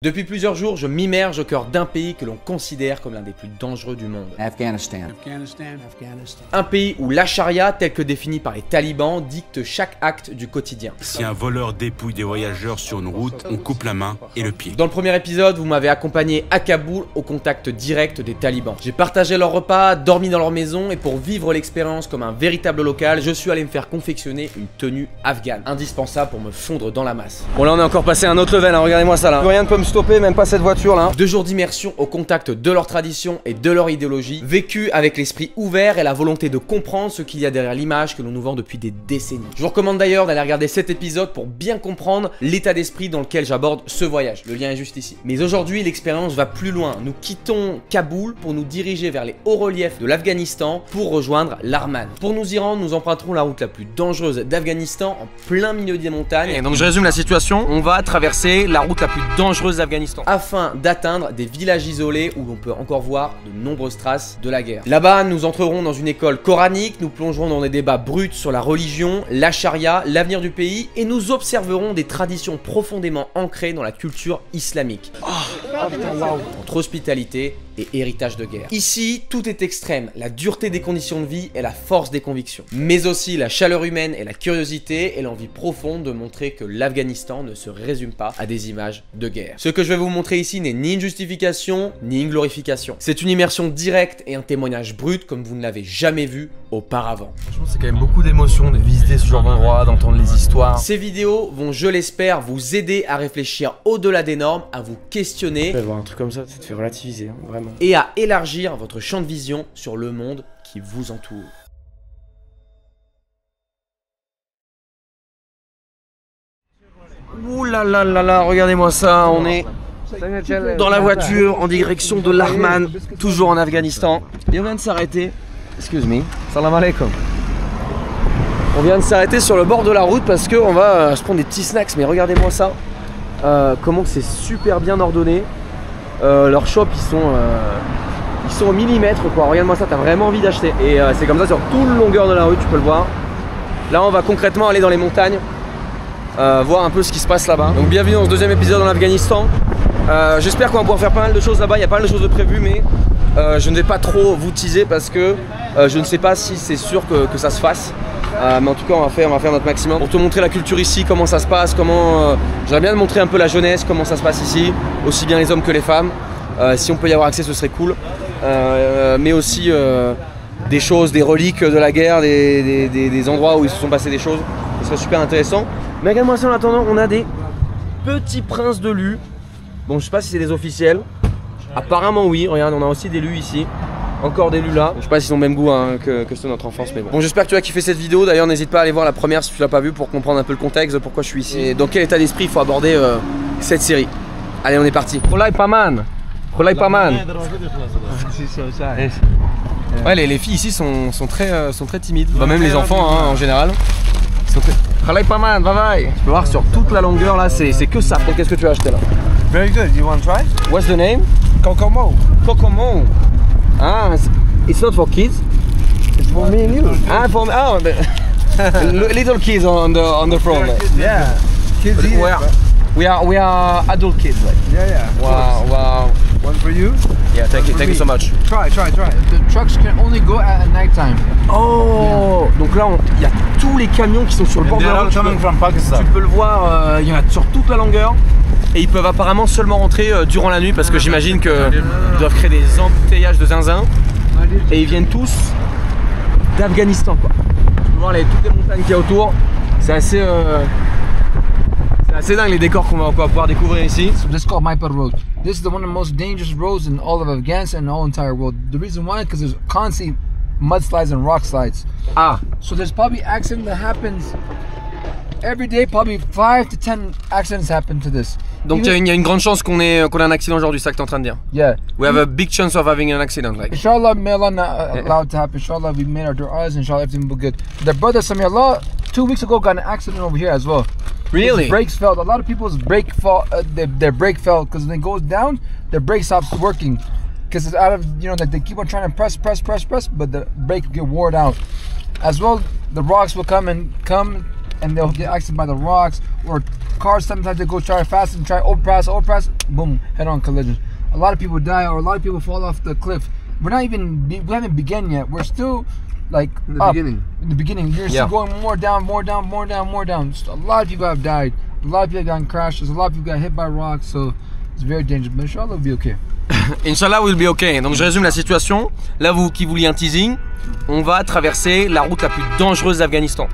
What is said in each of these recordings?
Depuis plusieurs jours, je m'immerge au cœur d'un pays que l'on considère comme l'un des plus dangereux du monde. Afghanistan. Un pays où la charia, telle que définie par les talibans, dicte chaque acte du quotidien. Si un voleur dépouille des voyageurs sur une route, on coupe la main et le pied. Dans le premier épisode, vous m'avez accompagné à Kaboul au contact direct des talibans. J'ai partagé leur repas, dormi dans leur maison et pour vivre l'expérience comme un véritable local, je suis allé me faire confectionner une tenue afghane, indispensable pour me fondre dans la masse. Bon là on est encore passé à un autre level, hein. Regardez-moi ça là. Plus rien ne peut me stopper, même pas cette voiture là. 2 jours d'immersion au contact de leur tradition et de leur idéologie, vécu avec l'esprit ouvert et la volonté de comprendre ce qu'il y a derrière l'image que l'on nous vend depuis des décennies. Je vous recommande d'ailleurs d'aller regarder cet épisode pour bien comprendre l'état d'esprit dans lequel j'aborde ce voyage. Le lien est juste ici. Mais aujourd'hui, l'expérience va plus loin. Nous quittons Kaboul pour nous diriger vers les hauts reliefs de l'Afghanistan pour rejoindre l'Arman. Pour nous y rendre, nous emprunterons la route la plus dangereuse d'Afghanistan en plein milieu des montagnes. Et donc je résume la situation, on va traverser la route la plus dangereuse d'Afghanistan afin d'atteindre des villages isolés où l'on peut encore voir de nombreuses traces de la guerre. Là-bas, nous entrerons dans une école coranique, nous plongerons dans des débats bruts sur la religion, la charia, l'avenir du pays et nous observerons des traditions profondément ancrées dans la culture islamique. Entre hospitalité et héritage de guerre. Ici, tout est extrême, la dureté des conditions de vie et la force des convictions. Mais aussi la chaleur humaine et la curiosité et l'envie profonde de montrer que l'Afghanistan ne se résume pas à des images de guerre. Ce que je vais vous montrer ici n'est ni une justification, ni une glorification. C'est une immersion directe et un témoignage brut comme vous ne l'avez jamais vu auparavant. Franchement, c'est quand même beaucoup d'émotions de visiter ce genre d'endroit, d'entendre les histoires. Ces vidéos vont, je l'espère, vous aider à réfléchir au-delà des normes, à vous questionner. Voir un truc comme ça te fait relativiser, hein, vraiment. Et à élargir votre champ de vision sur le monde qui vous entoure. Ouh là là là là, regardez-moi ça, on est dans la voiture en direction de l'Arman, toujours en Afghanistan. Et on vient de s'arrêter, excuse me, salam alaikum. On vient de s'arrêter sur le bord de la route parce qu'on va se prendre des petits snacks, mais regardez-moi ça. Comment c'est super bien ordonné. Leurs shops ils sont au millimètre quoi, regarde-moi ça, t'as vraiment envie d'acheter. Et c'est comme ça sur toute la longueur de la rue, tu peux le voir. Là on va concrètement aller dans les montagnes, voir un peu ce qui se passe là-bas. Donc bienvenue dans ce deuxième épisode en Afghanistan. J'espère qu'on va pouvoir faire pas mal de choses là-bas, il y a pas mal de choses de prévues mais je ne vais pas trop vous teaser parce que je ne sais pas si c'est sûr que ça se fasse. Mais en tout cas on va faire notre maximum pour te montrer la culture ici, comment ça se passe, comment j'aimerais bien te montrer un peu la jeunesse, comment ça se passe ici, aussi bien les hommes que les femmes. Si on peut y avoir accès ce serait cool, mais aussi des choses, des reliques de la guerre, des endroits où il se sont passés des choses, ce serait super intéressant. Mais regarde-moi ça, en attendant on a des petits princes de lus. Bon je sais pas si c'est des officiels, apparemment oui, regarde on a aussi des lus ici. Encore des lus là, je sais pas s'ils ont le même goût hein, que ceux de notre enfance mais bon. Bon j'espère que tu as kiffé cette vidéo, d'ailleurs n'hésite pas à aller voir la première si tu l'as pas vue pour comprendre un peu le contexte de pourquoi je suis ici et dans quel état d'esprit il faut aborder cette série. Allez on est parti. Rolai Paman. Ouais les filles ici sont très timides, bah, même les enfants hein, en général. Rolai Paman, bye bye. Tu peux voir sur toute la longueur là c'est que ça. Qu'est-ce que tu as acheté là? Very good, you want to try? What's the name? Kokomo. Kokomo. Ah, it's not for kids. It's for me and you. Ah, for me. Oh, little kids on the front. Yeah. Kids here. We are adult kids. Like. Yeah. Wow. One for you. Yeah, thank you so much. Try. The trucks can only go at night time. Oh, yeah. Donc là, il y a tous les camions qui sont sur le bord de la route. Tu peux le voir, il y en a sur toute la longueur. Et ils peuvent apparemment seulement rentrer durant la nuit parce que j'imagine qu'ils doivent créer des embouteillages de zinzin. Et ils viennent tous d'Afghanistan quoi. Tu peux voir toutes les montagnes qu'il y a autour. C'est assez dingue les décors qu'on va pouvoir découvrir ici. So this is called Maipar Road. This is one of the most dangerous roads in all of Afghanistan and the whole entire world. The reason why, because there's constantly mudslides and rock slides. Ah. So there's probably accident that happens every day, probably 5 to 10 accidents happen to this. Donc il y a une grande chance qu'on ait un accident aujourd'hui, c'est ça que tu es en train de dire? Yeah. We have a big chance of having an accident. Like. Inshallah, may Allah not allow it to happen. Inshallah, we made our du'as. Inshallah, everything will be good. The brother Sami Allah 2 weeks ago got in an accident over here as well. Really? His brakes failed. A lot of people's brake fall. Their brake failed because when it goes down, their brake stops working. Because it's out of that they keep on trying to press, but the brake get worn out. As well, the rocks will come and they'll get accident by the rocks or cars sometimes they go try fast and try overpass, boom, head-on collision. A lot of people die, or a lot of people fall off the cliff. We haven't begun yet. We're still like in the up. beginning. In the beginning, you're still going more down. Just a lot of people have died. A lot of people have gotten crashed. There's a lot of people got hit by rocks, so it's very dangerous. But inshallah, we'll be okay. Inch'Allah will be okay. Donc je résume la situation. Là, vous qui vouliez un teasing, on va traverser la route la plus dangereuse d'Afghanistan.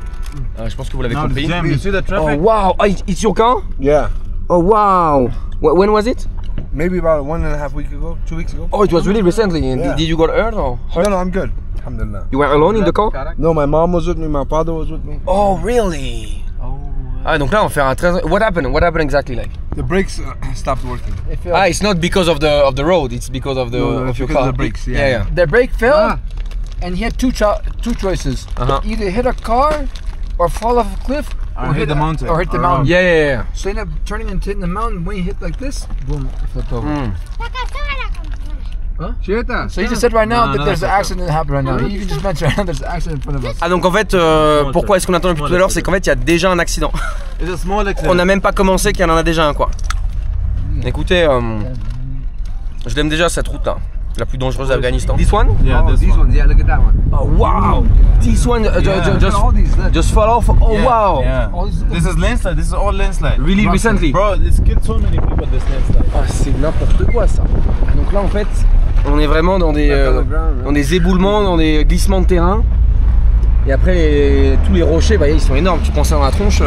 Je pense que vous l'avez compris. You see the traffic? Oh wow! Oh, it's your car? Yeah. Oh wow! When was it? Maybe about 1.5 weeks ago, 2 weeks ago. Oh, it was really recently. Yeah. Did you get hurt or? No, I'm good. Alhamdulillah. You were alone in the car? No, my mom was with me, my father was with me. Oh really? Ah donc là on fait un très. What happened? What happened exactly like? The brakes stopped working. Ah, it's not because of the road. It's because of the No, of your because car. of the brakes. Yeah. The brake failed, and he had two choices: either hit a car, or fall off a cliff, Or hit the mountain. Or hit the mountain. Yeah. So he ended up turning into hitting the mountain. When he hit like this, boom, it flipped over. Huh? So he just said right now that there's an accident that happened right now. You can just mention right now there's an accident in front of us. Ah donc en fait, pourquoi est-ce qu'on attend depuis tout à l'heure? C'est qu'en fait il y a déjà un accident. On n'a même pas commencé qu'il y en a déjà un quoi. Écoutez, je l'aime déjà cette route là. La plus dangereuse d'Afghanistan. This one? Yeah, this one. Yeah, look at that one. Oh wow! This one just fall off. Oh wow! Yeah. This is landslide. This is all landslide. Really recently? Bro, it's killed so many people. This landslide. Ah, c'est n'importe quoi ça. Ah, donc là en fait, on est vraiment dans des éboulements, dans des glissements de terrain. Et après tous les rochers, bah, ils sont énormes. Tu prends ça dans la tronche,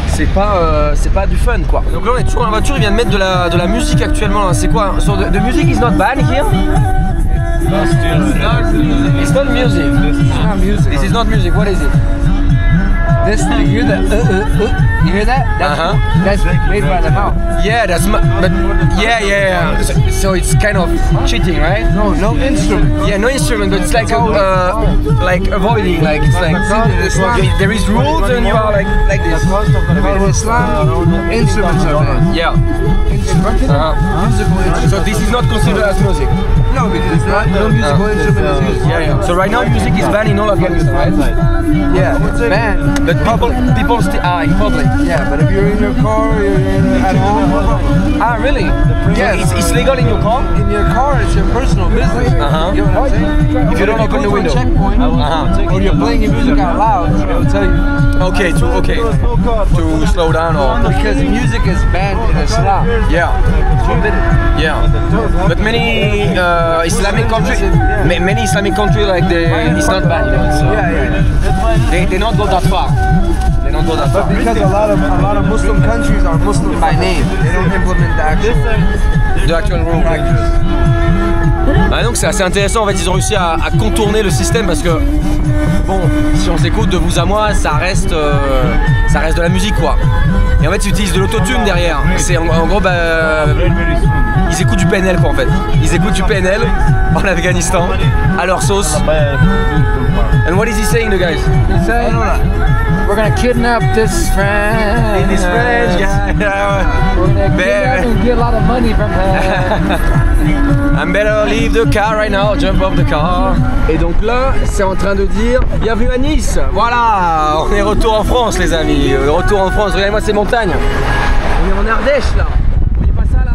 c'est pas du fun quoi. Donc là on est toujours dans la voiture. Il vient de mettre de la musique actuellement. C'est quoi? So the music is not bad here. It's not music. It's not music. This is not music. What is it? This, you hear that? You hear that? That's made by the mouth. Yeah, but yeah. So it's kind of cheating, right? No instrument. Yeah, no instrument, but it's like avoiding, like it's like there is rules and you are like this. In Islam, instruments are banned. Yeah. Musical instruments. So this is not considered as music. No, because it's not. No musical instrument is used. Yeah. So right now music is banned in all Afghanistan, right? Yeah, it's banned. But people still are in public. Yeah, but if you're in your car or you're at home, no problem. Ah, really? Yeah, it's legal in your car? In your car, it's your personal business. You know what I'm saying? If you don't open the window. Checkpoint, or you're playing your music out loud, it'll tell you. Okay, to slow down or Because music is banned in Islam. yeah. But many Islamic countries, many Islamic countries like it's not bad. You know, so they don't go that far. They don't go that far. Because a lot of Muslim countries are Muslim by name. They don't implement the actual rule. Ah, donc c'est assez intéressant, en fait ils ont réussi à contourner le système parce que bon, si on s'écoute de vous à moi, ça reste de la musique quoi. Et en fait ils utilisent de l'autotune derrière. C'est en gros ils écoutent du PNL quoi en fait. Ils écoutent du PNL en Afghanistan à leur sauce. And what is he saying the guys? He's saying we're gonna kidnap this French. This French guy. We're gonna kidnap and get a lot of money from him. I'm better leave the car right now, jump off the car. Et donc là, c'est en train de dire bienvenue à Nice. Voilà, on est retour en France les amis. Retour en France, regardez-moi ces montagnes. On est en Ardèche là. Vous voyez pas ça là?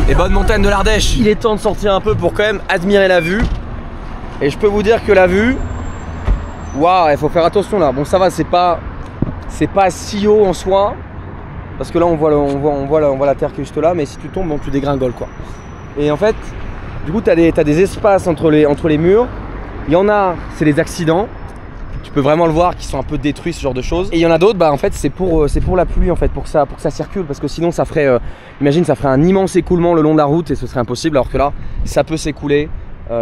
Les bonnes montagnes de l'Ardèche. Il est temps de sortir un peu pour quand même admirer la vue. Et je peux vous dire que la vue, waouh, il faut faire attention là. Bon ça va, c'est pas si haut en soi. Parce que là on voit la terre qui est juste là, mais si tu tombes, bon, tu dégringoles quoi. Et en fait, du coup t'as des espaces entre les murs. Il y en a, c'est les accidents. Tu peux vraiment le voir, qui sont un peu détruits, ce genre de choses. Et il y en a d'autres, bah en fait c'est pour la pluie en fait, pour que ça circule, parce que sinon ça ferait, imagine, ça ferait un immense écoulement le long de la route et ce serait impossible. Alors que là, ça peut s'écouler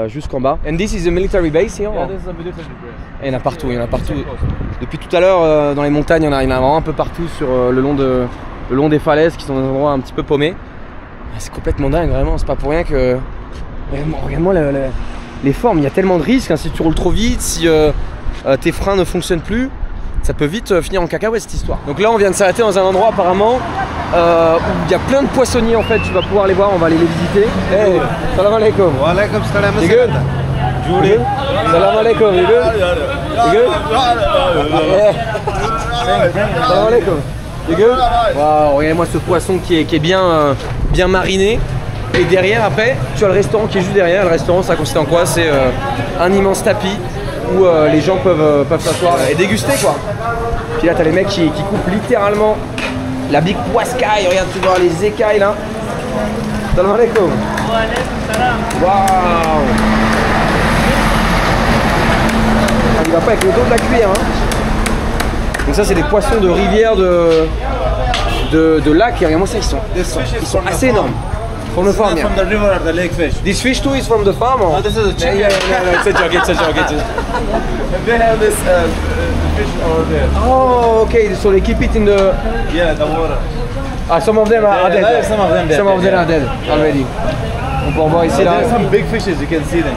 jusqu'en bas. And this is a military base here. Yeah, this is a military base. Et il y en a partout, Depuis tout à l'heure, dans les montagnes, il y en a vraiment un peu partout sur le long des falaises qui sont dans des endroits un petit peu paumés. C'est complètement dingue, vraiment. C'est pas pour rien que. Regarde-moi les formes. Il y a tellement de risques. Hein, si tu roules trop vite, si tes freins ne fonctionnent plus, ça peut vite finir en cacahuète cette histoire. Donc là, on vient de s'arrêter dans un endroit apparemment où il y a plein de poissonniers en fait. Tu vas pouvoir les voir. On va aller les visiter. Hey, salam alaikum. Wa alaikum salam. You good? Salam alaikum. You good? You good? Yeah. Salam alaikum. You good? Waouh, regardez-moi ce poisson qui est bien, bien mariné. Et derrière, après, tu as le restaurant qui est juste derrière. Le restaurant, ça consiste en quoi? C'est un immense tapis où les gens peuvent s'asseoir et déguster, quoi. Puis là, t'as les mecs qui coupent littéralement la big poiscaille. Regarde, tu vois les écailles là. Salam alaikum. Wa alaikum salam. Waouh. Il va pas avec le dos de la cuillère, hein. Donc ça, c'est des poissons de rivière, de lac. Et regarde-moi ça, ils sont assez énormes. From the farm, yeah. From the river or the lake fish. This fish too is from the farm, or? Oh, this is a chicken. Yeah, it's a joke, it's a joke. They have this fish over there. Oh, okay, so they keep it in the... Yeah, the water. Ah, some of them are dead. Yeah, some of them dead. Some of them are dead already. On peut en voir ici, là. There are some big fishes, you can see them.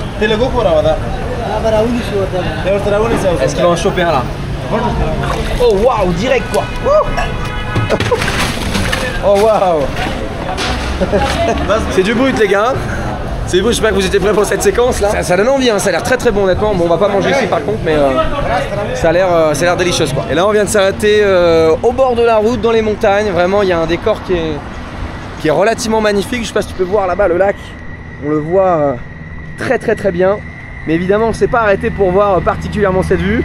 Est-ce qu'il va en choper un, là? Oh, waouh, direct, quoi. Oh, waouh. C'est du brut, les gars. C'est du brut, j'espère que vous étiez prêts pour cette séquence là. Ça donne envie, hein. Ça a l'air très bon honnêtement. Bon, on va pas manger ici par contre, mais ça a l'air délicieux quoi. Et là on vient de s'arrêter au bord de la route dans les montagnes. Vraiment il y a un décor qui est relativement magnifique. Je sais pas si tu peux voir là-bas le lac. On le voit très bien. Mais évidemment on s'est pas arrêté pour voir particulièrement cette vue.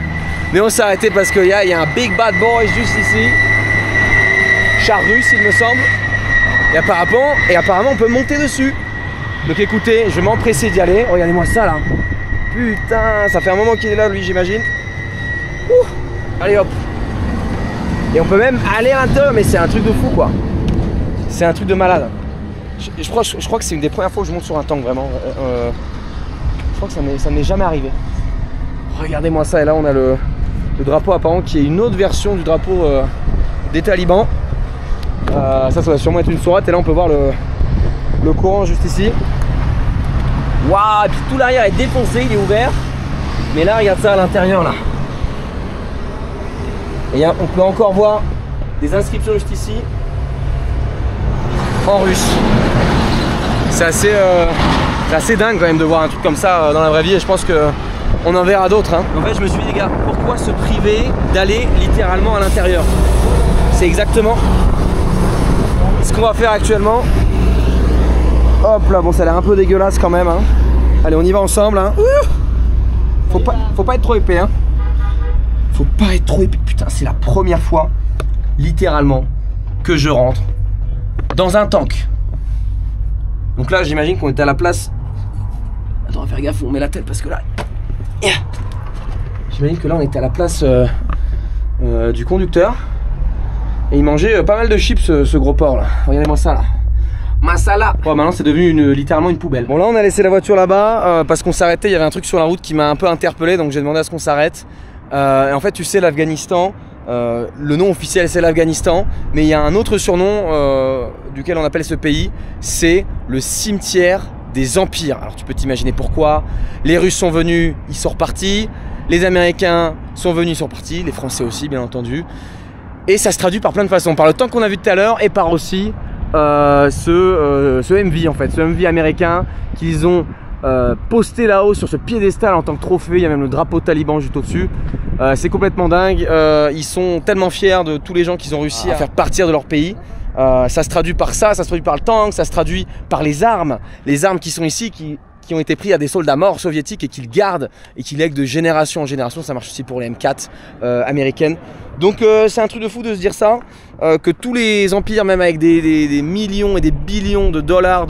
Mais on s'est arrêté parce qu'il y a un big bad boy juste ici. Char russe il me semble. Et apparemment on peut monter dessus. Donc écoutez, je vais m'empresser d'y aller. Regardez-moi ça là. Putain, ça fait un moment qu'il est là lui j'imagine. Allez hop. Et on peut même aller à l'intérieur, mais c'est un truc de fou quoi. C'est un truc de malade. Je crois que c'est une des premières fois où je monte sur un tank vraiment. Je crois que ça m'est jamais arrivé. Regardez-moi ça, et là on a le drapeau apparemment qui est une autre version du drapeau des talibans. Ça va sûrement être une sourate et là on peut voir le courant juste ici. Waouh, et puis tout l'arrière est défoncé, il est ouvert. Mais là regarde ça à l'intérieur là. Et on peut encore voir des inscriptions juste ici en russe. C'est assez dingue quand même de voir un truc comme ça dans la vraie vie et je pense que on en verra d'autres hein. En fait je me suis dit les gars, pourquoi se priver d'aller littéralement à l'intérieur? C'est exactement ce qu'on va faire actuellement. Hop là, bon ça a l'air un peu dégueulasse quand même hein. Allez on y va ensemble hein. Faut pas être trop épais hein. Faut pas être trop épais. Putain c'est la première fois littéralement que je rentre dans un tank. Donc là j'imagine qu'on était à la place. Attends on va faire gaffe, on met la tête parce que là j'imagine que là on était à la place du conducteur. Et il mangeait pas mal de chips ce gros porc là. Regardez-moi ça là. Masala. Oh, maintenant c'est devenu littéralement une poubelle. Bon là on a laissé la voiture là-bas parce qu'on s'arrêtait, il y avait un truc sur la route qui m'a un peu interpellé donc j'ai demandé à ce qu'on s'arrête. Et en fait tu sais l'Afghanistan, le nom officiel c'est l'Afghanistan, mais il y a un autre surnom duquel on appelle ce pays, c'est le cimetière des empires. Alors tu peux t'imaginer pourquoi. Les Russes sont venus, ils sont repartis. Les Américains sont venus, ils sont repartis. Les Français aussi bien entendu. Et ça se traduit par plein de façons, par le tank qu'on a vu tout à l'heure et par aussi ce MV en fait, ce MV américain qu'ils ont posté là-haut sur ce piédestal en tant que trophée. Il y a même le drapeau taliban juste au-dessus. C'est complètement dingue. Ils sont tellement fiers de tous les gens qu'ils ont réussi à faire partir de leur pays. Ça se traduit par ça se traduit par le tank, ça se traduit par les armes qui sont ici, qui ont été pris à des soldats morts soviétiques et qu'ils gardent et qu'ils lèguent de génération en génération. Ça marche aussi pour les M4 américaines. Donc c'est un truc de fou de se dire ça, que tous les empires, même avec des millions et des billions de dollars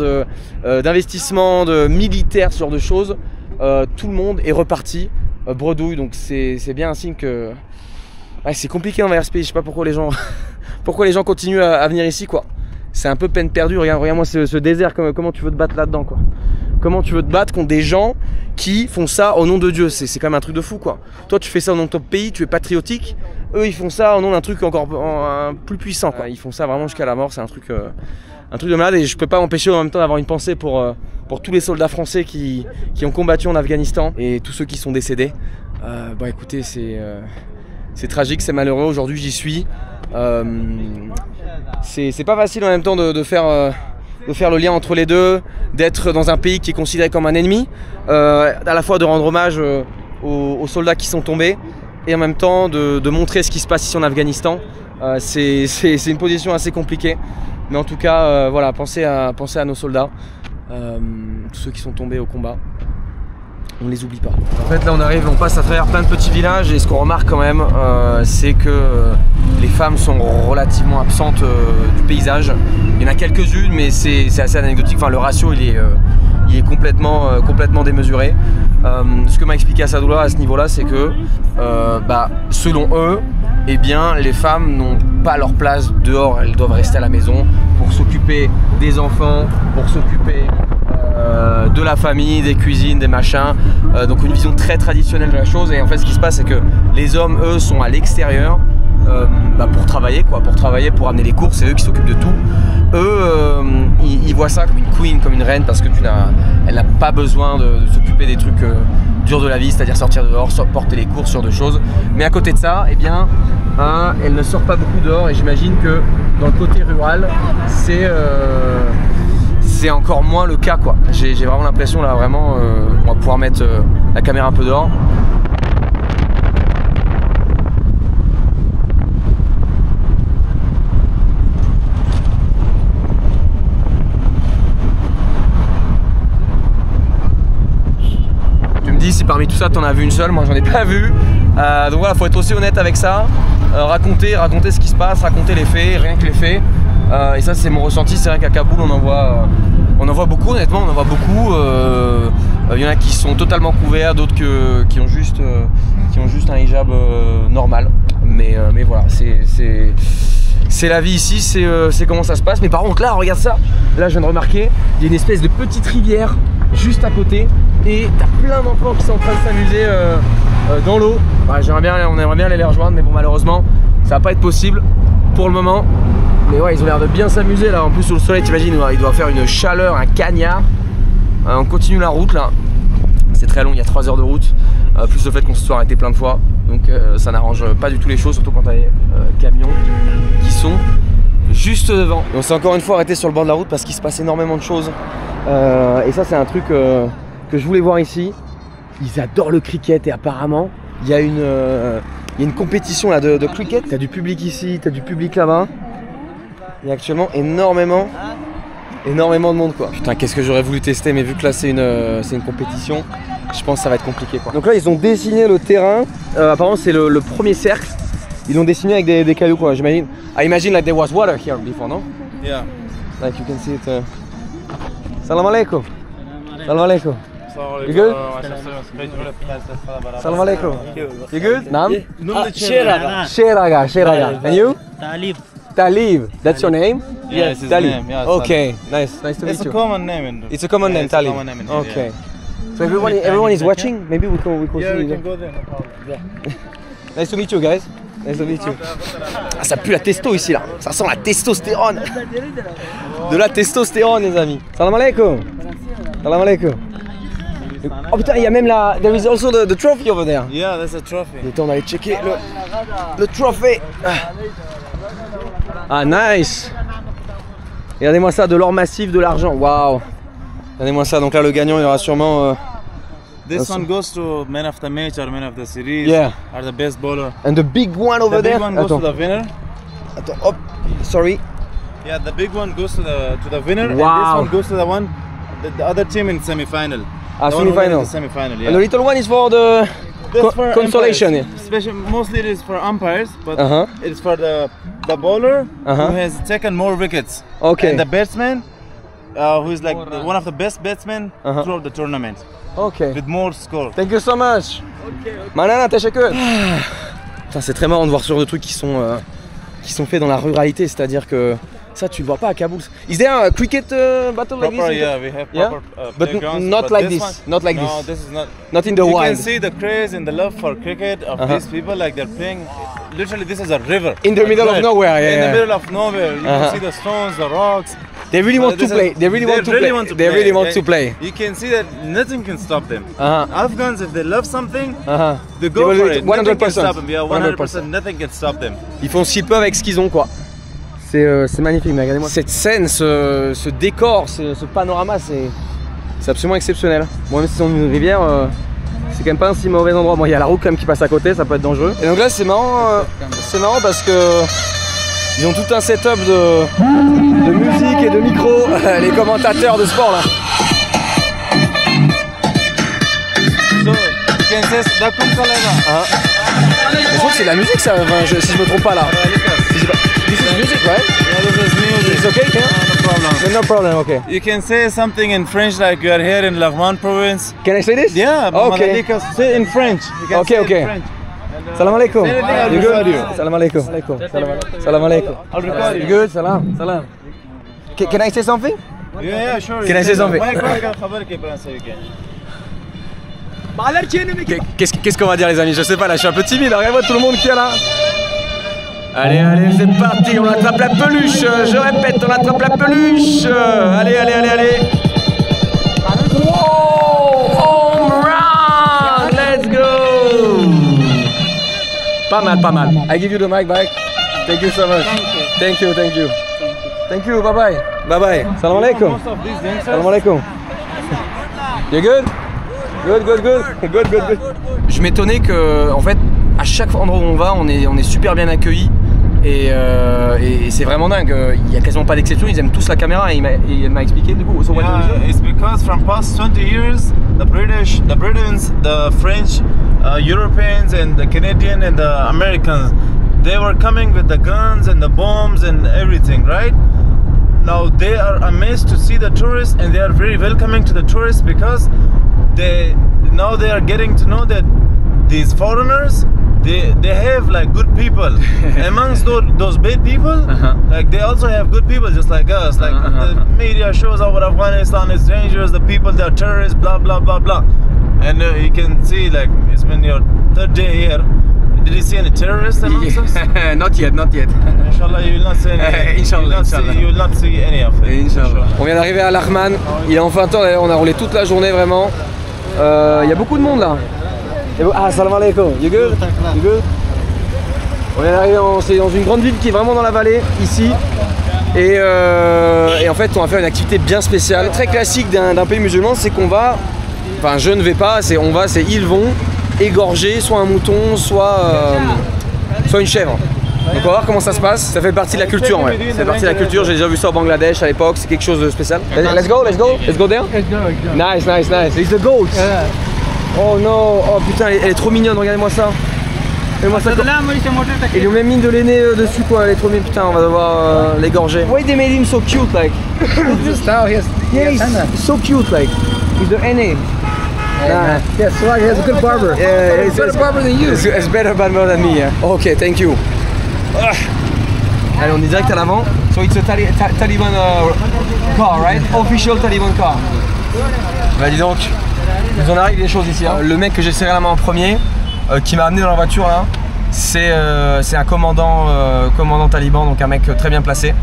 d'investissement, de militaires, ce genre de choses, tout le monde est reparti bredouille. Donc c'est bien un signe que c'est compliqué d'envers ce pays. Je sais pas pourquoi les gens pourquoi les gens continuent à venir ici quoi. C'est un peu peine perdue. Regarde-moi ce désert, comment tu veux te battre là-dedans quoi. Comment tu veux te battre contre des gens qui font ça au nom de Dieu? C'est quand même un truc de fou quoi. Toi tu fais ça au nom de ton pays, tu es patriotique. Eux ils font ça au nom d'un truc encore plus puissant quoi. Ils font ça vraiment jusqu'à la mort, c'est un truc de malade. Et je peux pas m'empêcher en même temps d'avoir une pensée pour tous les soldats français qui ont combattu en Afghanistan et tous ceux qui sont décédés. Bon écoutez c'est tragique, c'est malheureux, aujourd'hui j'y suis. C'est pas facile en même temps de faire le lien entre les deux, d'être dans un pays qui est considéré comme un ennemi, à la fois de rendre hommage aux soldats qui sont tombés et en même temps de montrer ce qui se passe ici en Afghanistan. C'est une position assez compliquée, mais en tout cas voilà, pensez à nos soldats, tous ceux qui sont tombés au combat. On les oublie pas. En fait là on arrive, on passe à travers plein de petits villages et ce qu'on remarque quand même c'est que les femmes sont relativement absentes du paysage. Il y en a quelques-unes mais c'est assez anecdotique, enfin le ratio il est complètement démesuré. Ce que m'a expliqué Assadoullah à ce niveau là c'est que selon eux, eh bien les femmes n'ont pas leur place dehors, elles doivent rester à la maison pour s'occuper des enfants, pour s'occuper de la famille, des cuisines, des machins, donc une vision très traditionnelle de la chose. Et en fait ce qui se passe c'est que les hommes eux sont à l'extérieur pour travailler quoi, pour amener les courses, c'est eux qui s'occupent de tout. Eux ils voient ça comme une queen, comme une reine, parce que elle n'a pas besoin de s'occuper des trucs durs de la vie, c'est-à-dire sortir dehors, porter les courses, ce genre de choses. Mais à côté de ça, eh bien, elle ne sort pas beaucoup dehors, et j'imagine que dans le côté rural, c'est encore moins le cas quoi. J'ai vraiment l'impression là, vraiment, on va pouvoir mettre la caméra un peu dehors. Tu me dis si parmi tout ça t'en as vu une seule, moi j'en ai pas vu. Donc voilà, faut être aussi honnête avec ça, raconter ce qui se passe, raconter les faits, rien que les faits. Et ça c'est mon ressenti, c'est vrai qu'à Kaboul on en voit beaucoup, honnêtement on en voit beaucoup. Il y en a qui sont totalement couverts, d'autres qui ont juste un hijab normal. Mais voilà, c'est la vie ici, c'est comment ça se passe. Mais par contre là, regarde ça, là je viens de remarquer, il y a une espèce de petite rivière juste à côté. Et t'as plein d'enfants qui sont en train de s'amuser dans l'eau. On aimerait bien aller les rejoindre, mais bon malheureusement ça va pas être possible pour le moment. Mais ouais, ils ont l'air de bien s'amuser là. En plus, sous le soleil, t'imagines, il doit faire une chaleur, un cagnard. On continue la route là. C'est très long, il y a 3 heures de route. Plus le fait qu'on se soit arrêté plein de fois. Donc ça n'arrange pas du tout les choses, surtout quand t'as les camions qui sont juste devant. Et on s'est encore une fois arrêté sur le bord de la route parce qu'il se passe énormément de choses. Et ça, c'est un truc que je voulais voir ici. Ils adorent le cricket et apparemment, il y a une compétition là de cricket. T'as du public ici, t'as du public là-bas. Il y a actuellement énormément de monde quoi. Putain, qu'est-ce que j'aurais voulu tester, mais vu que là c'est une compétition, je pense que ça va être compliqué quoi. Donc là ils ont dessiné le terrain, apparemment c'est le premier cercle. Ils l'ont dessiné avec des cailloux quoi, j'imagine. I imagine like there was water here before, no? Yeah. Like you can see it. Salam alaikum. Salam alaikum. You good? Salam alaikum. You good? Nam? Sheraga. And you? Talib, that's your name? Yeah, it's his Talib. name. Yeah, okay, nice to meet you. It's a common name. It's a common name, Talib. Okay. So everyone is watching. Maybe we can Yeah, see we you. can go there. No problem. Yeah. Nice to meet you guys. Nice to meet you. Ah, ça pue la testo ici là. Ça sent la testostérone. De la testostérone les amis. Salam alaikum. Salam alaikum. Oh putain, il y a même la... There is also the trophy over there. Yeah, that's a trophy. Attends, on va aller checker le trophée. Ah, nice. Regardez-moi ça, de l'or massif, de l'argent. Waouh. Regardez-moi ça. Donc là, le gagnant, il aura sûrement... This one goes to man of the match or man of the series. Yeah. Or the best bowler. And the big one over The there. big one goes to the winner. Attends, hop. Sorry. Yeah, the big one goes to the winner. Wow. And this one goes to the other team in semi-final. Ah, The one who wins semi-final. the semi-final, yeah. And the little one is for the That's for consolation. umpires. Especially, mostly it is for umpires, but Uh-huh. it's for the bowler Uh-huh. who has taken more wickets. Okay. And the batsman, who is like one of the best batsmen Uh-huh. throughout the tournament, Ok. with more score. Thank you so much. Manana, teşekkür. Putain, c'est très marrant de voir ce genre de trucs qui sont faits dans la ruralité, c'est-à-dire que ça tu le vois pas à Kaboul. Is there a cricket battle like Proper, this? yeah, we have Yeah? proper But playgrounds, not but like this this, one- not like no, this. this is not. Not in the You wild. can see the craze and the love for cricket of Uh-huh. these people, like they're playing. Literally, this is a river. In the middle of Right. nowhere, yeah, In yeah. the middle of nowhere, you Uh-huh. can see the stones, the rocks. They really want to This is- play. They really want to play. They really want to play. You can see that nothing can stop them. Uh-huh. Afghans, if they love something, Uh-huh. they go will for do it it. Nothing can 100%. stop them. Yeah, 100%. Nothing can stop them. Ils font ce qu'ils peuvent avec ce qu'ils ont quoi. C'est magnifique, mais regardez-moi cette scène, ce décor, ce panorama, c'est absolument exceptionnel. Bon, même si c'est dans une rivière, c'est quand même pas un si mauvais endroit. Bon, il y a la route quand même qui passe à côté, ça peut être dangereux. Et donc là, c'est marrant parce que ils ont tout un setup de musique et de micro, les commentateurs de sport là. Je crois que c'est de la musique ça, si je me trompe pas là. This is music, right? Yeah, this is music. It's okay, yeah? No problem. No problem, okay. You can say something in French like you are here in Laghman province. Can I say this? Yeah, Okay. say in French. You can Okay, say okay. in French. Salam alaikum. Say anything, I'll You record good? you. Salam alaikum. Salam alaikum. I'll record You you. good? Salam. Salam. Can I say something? Yeah, sure. Can I say something? Qu'est-ce qu'on va dire les amis? Je sais pas là, je suis un peu timide, regardez-moi tout le monde qui est là. Allez, allez, c'est parti, on attrape la peluche, je répète, on attrape la peluche. Allez, allez, allez, allez. Wow, home run, let's go. Pas mal, pas mal. I give you the mic back. Thank you so much. Thank you, thank you. Thank you, bye bye. Bye bye. Salam alaikum. Salam alaikum. You good? Good, good, good. Good, good, good. Je m'étonnais que, en fait, à chaque endroit où on va, on est super bien accueillis. Et c'est vraiment dingue. Il n'y a quasiment pas d'exception. Ils aiment tous la caméra. Et il m'a expliqué du coup. So what Yeah, it's because from past 20 years, the British, the Britons, the French, Europeans, and the Canadian and the Americans, they were coming with the guns and the bombs and everything, right? Now they are amazed to see the tourists, and they are very welcoming to the tourists because they are getting to know that these foreigners, they have like good people amongst those bad people. Like they also have good people just like us. Like the media shows over Afghanistan is dangerous, the people they are terrorists, blah blah blah blah. And you can see like it's been your third day here. Did you see any terrorists amongst us? Not yet, not yet. Inshallah, you will not see any. Inshallah, You will not see any of it. Inshallah. On vient d'arriver à Laghman. Il est enfin temps d'ailleurs, on a roulé toute la journée vraiment. Il y a beaucoup de monde là. Ah, salam alaikum. You good? You good? On vient d'arriver dans une grande ville qui est vraiment dans la vallée, ici. Et en fait, on va faire une activité bien spéciale. Très classique d'un pays musulman, c'est qu'on va. Enfin, je ne vais pas, c'est ils vont égorger soit un mouton, soit une chèvre. Donc on va voir comment ça se passe. Ça fait partie de la culture, ouais. C'est partie de la culture. J'ai déjà vu ça au Bangladesh à l'époque. C'est quelque chose de spécial. Let's go, let's go, let's go there. Nice, nice, nice. It's the goat. Oh non, oh putain, elle est trop mignonne. Regardez-moi ça. Regardez-moi ça. Ils lui ont même mis de l'aîné dessus quoi. Elle est trop mignonne. Putain, on va devoir l'égorger. Why they made him so cute like? Yeah, he's so cute like. He's the aîné. Yes, swag. He has a good barber. Yeah, He's a better barber than you. It's better barber than me. Yeah. Okay, thank you. Allez, on est direct à l'avant. So it's a Taliban car, right? Official Taliban car. Bah dis donc, ils en arrive des choses ici. Hein. Le mec que j'ai serré la main en premier, qui m'a amené dans la voiture là, c'est un commandant taliban, donc un mec très bien placé.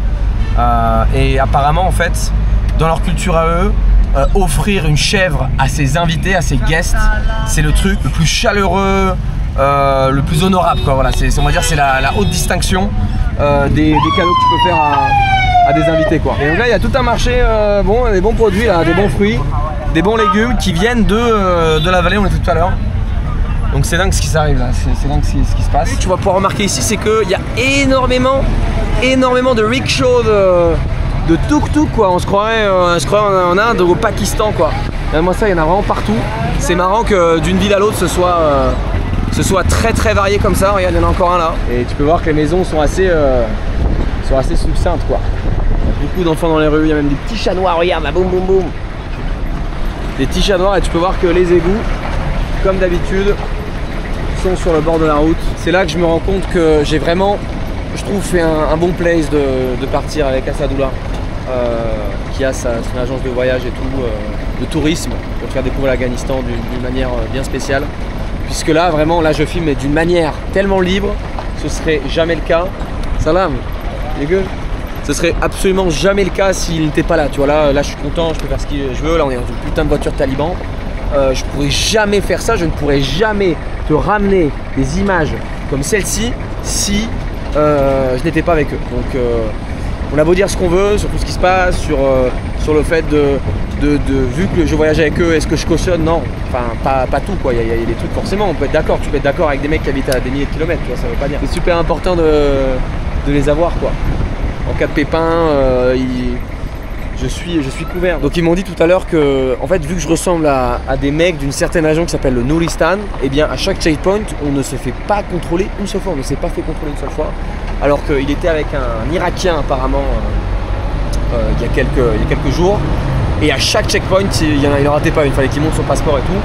Et apparemment en fait, dans leur culture à eux, offrir une chèvre à ses invités, à ses guests, c'est le truc le plus chaleureux, le plus honorable quoi. Voilà, on va dire c'est la haute distinction des cadeaux que tu peux faire à des invités quoi. Et donc là il y a tout un marché, des bons produits là, des bons fruits, des bons légumes qui viennent de la vallée où on était tout à l'heure. Donc c'est dingue ce qui s'arrive là, c'est dingue ce qui se passe. Tu vas pouvoir remarquer ici, c'est qu'il y a énormément de rickshaws, de tuk-tuk quoi. On se croirait en Inde ou au Pakistan quoi. Moi ça, il y en a vraiment partout. C'est marrant que d'une ville à l'autre ce soit très très varié comme ça. Regarde, il y en a encore un là. Et tu peux voir que les maisons sont assez succinctes quoi. Il y a beaucoup d'enfants dans les rues, il y a même des petits chats noirs, regarde là, boum boum boum. Des petits chats noirs et tu peux voir que les égouts, comme d'habitude, sont sur le bord de la route. C'est là que je me rends compte que j'ai vraiment, je trouve, fait un bon place de partir avec Asadoullah, qui a son agence de voyage et tout, de tourisme, pour te faire découvrir l'Afghanistan d'une manière bien spéciale. Puisque là, vraiment, là je filme mais d'une manière tellement libre, ce serait jamais le cas. Salam, les gueules. Ce serait absolument jamais le cas s'il n'était pas là. Tu vois, là je suis content, je peux faire ce que je veux. Là, on est dans une putain de voiture taliban. Je pourrais jamais faire ça, je ne pourrais jamais te ramener des images comme celle-ci si je n'étais pas avec eux. Donc on a beau dire ce qu'on veut sur tout ce qui se passe, sur le fait vu que je voyage avec eux, est-ce que je cautionne? Non. Enfin, pas tout quoi, il y a des trucs forcément, on peut être d'accord, tu peux être d'accord avec des mecs qui habitent à des milliers de kilomètres, tu vois, ça veut pas dire. C'est super important de les avoir quoi. En cas de pépin, je suis couvert. Donc ils m'ont dit tout à l'heure que, en fait, vu que je ressemble à des mecs d'une certaine région qui s'appelle le Nouristan, et bien à chaque checkpoint, on ne se fait pas contrôler une seule fois, on ne s'est pas fait contrôler une seule fois, alors qu'il était avec un Irakien apparemment il y a quelques jours. Et à chaque checkpoint, il n'en ratait pas une, il fallait qu'il montre son passeport et tout.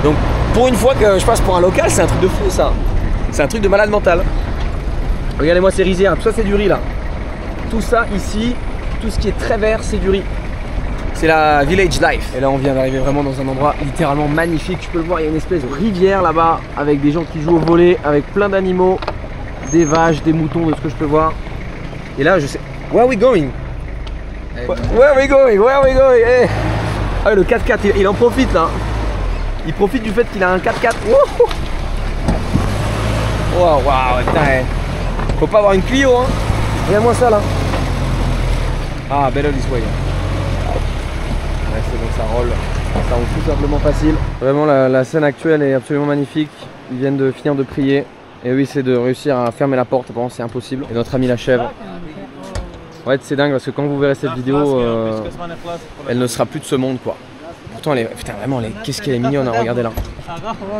Donc pour une fois que je passe pour un local, c'est un truc de fou ça. C'est un truc de malade mental. Regardez-moi ces rizières, tout ça c'est du riz là. Tout ça ici, tout ce qui est très vert, c'est du riz. C'est la village life. Et là on vient d'arriver vraiment dans un endroit littéralement magnifique. Tu peux le voir, il y a une espèce de rivière là-bas avec des gens qui jouent au volley, avec plein d'animaux, des vaches, des moutons, de ce que je peux voir. Et là je sais... Where are we going? Where are we going? Where are we going? Hey. Ah, le 4x4, il en profite là. Il profite du fait qu'il a un 4x4. Waouh, putain. Faut pas avoir une Clio, hein. Regarde-moi ça là. Ah, better this way. Ouais, c'est bon, ça roule. Ça roule tout simplement facile. Vraiment, la scène actuelle est absolument magnifique. Ils viennent de finir de prier. Et oui, c'est de réussir à fermer la porte. Bon, c'est impossible. Et notre ami la chèvre. Ouais, c'est dingue parce que quand vous verrez cette vidéo, elle ne sera plus de ce monde quoi. Pourtant, elle est, putain, vraiment, qu'est-ce qu'elle est mignonne, hein, regardez là.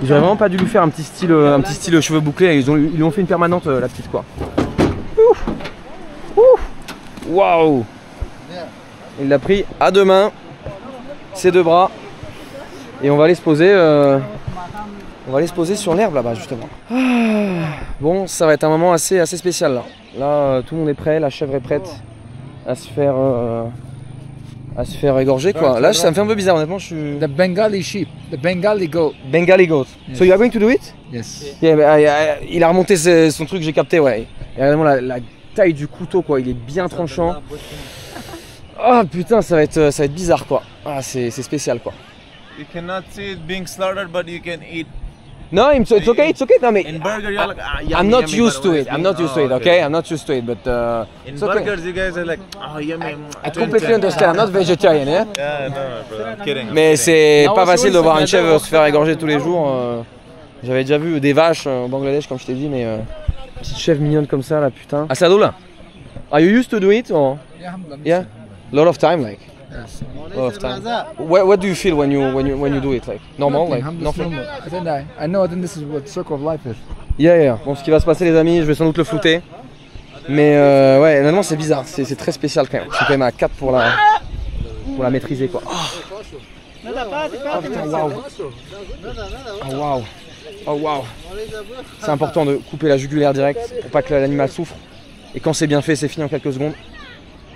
J'aurais vraiment pas dû lui faire un petit style cheveux bouclés. Ils lui ont fait une permanente, la petite quoi. Waouh! Il l'a pris à deux mains, ses deux bras, et on va aller se poser, sur l'herbe là-bas justement. Bon, ça va être un moment assez spécial là. Là, tout le monde est prêt, la chèvre est prête à se faire égorger quoi. Là, ça me fait un peu bizarre honnêtement. Je suis. The Bengali sheep, the Bengali goat. Bengali goat. Yes. So you are going to do it? Yes. Yeah, il a remonté son truc, j'ai capté, ouais. Et regardez-moi la taille du couteau quoi, il est bien tranchant. Ah putain, ça va être bizarre quoi. Ah, c'est spécial quoi. You cannot see it being slaughtered, but you can eat. No, it's okay, it's okay. No, mais in burger, you're like, yummy, I'm not yummy, used to it. I'm not used to it. Okay, I'm not used to it. But in it's okay. burgers, you guys are like, oh, yummy. I completely understand. I'm not vegetarian, yeah. Yeah, no, bro. I'm kidding. Mais c'est pas facile de voir une chèvre se faire égorger tous les jours. J'avais déjà vu des vaches au Bangladesh, comme je t'ai dit, mais petite chèvre mignonne comme ça, là, putain. Asado là. Are you used to do it or? Yeah. Lot of time, like. Yes. Lot of time. What do you feel when you do it, like? Normal, like nothing. I think this is what circle of life is. Yeah. Bon, ce qui va se passer, les amis, je vais sans doute le flouter. Mais ouais, honnêtement, c'est bizarre. C'est très spécial quand même. Je suis quand même à 4 pour la maîtriser, quoi. Oh putain, waouh. Oh waouh. Oh waouh. C'est important de couper la jugulaire direct pour pas que l'animal souffre. Et quand c'est bien fait, c'est fini en quelques secondes.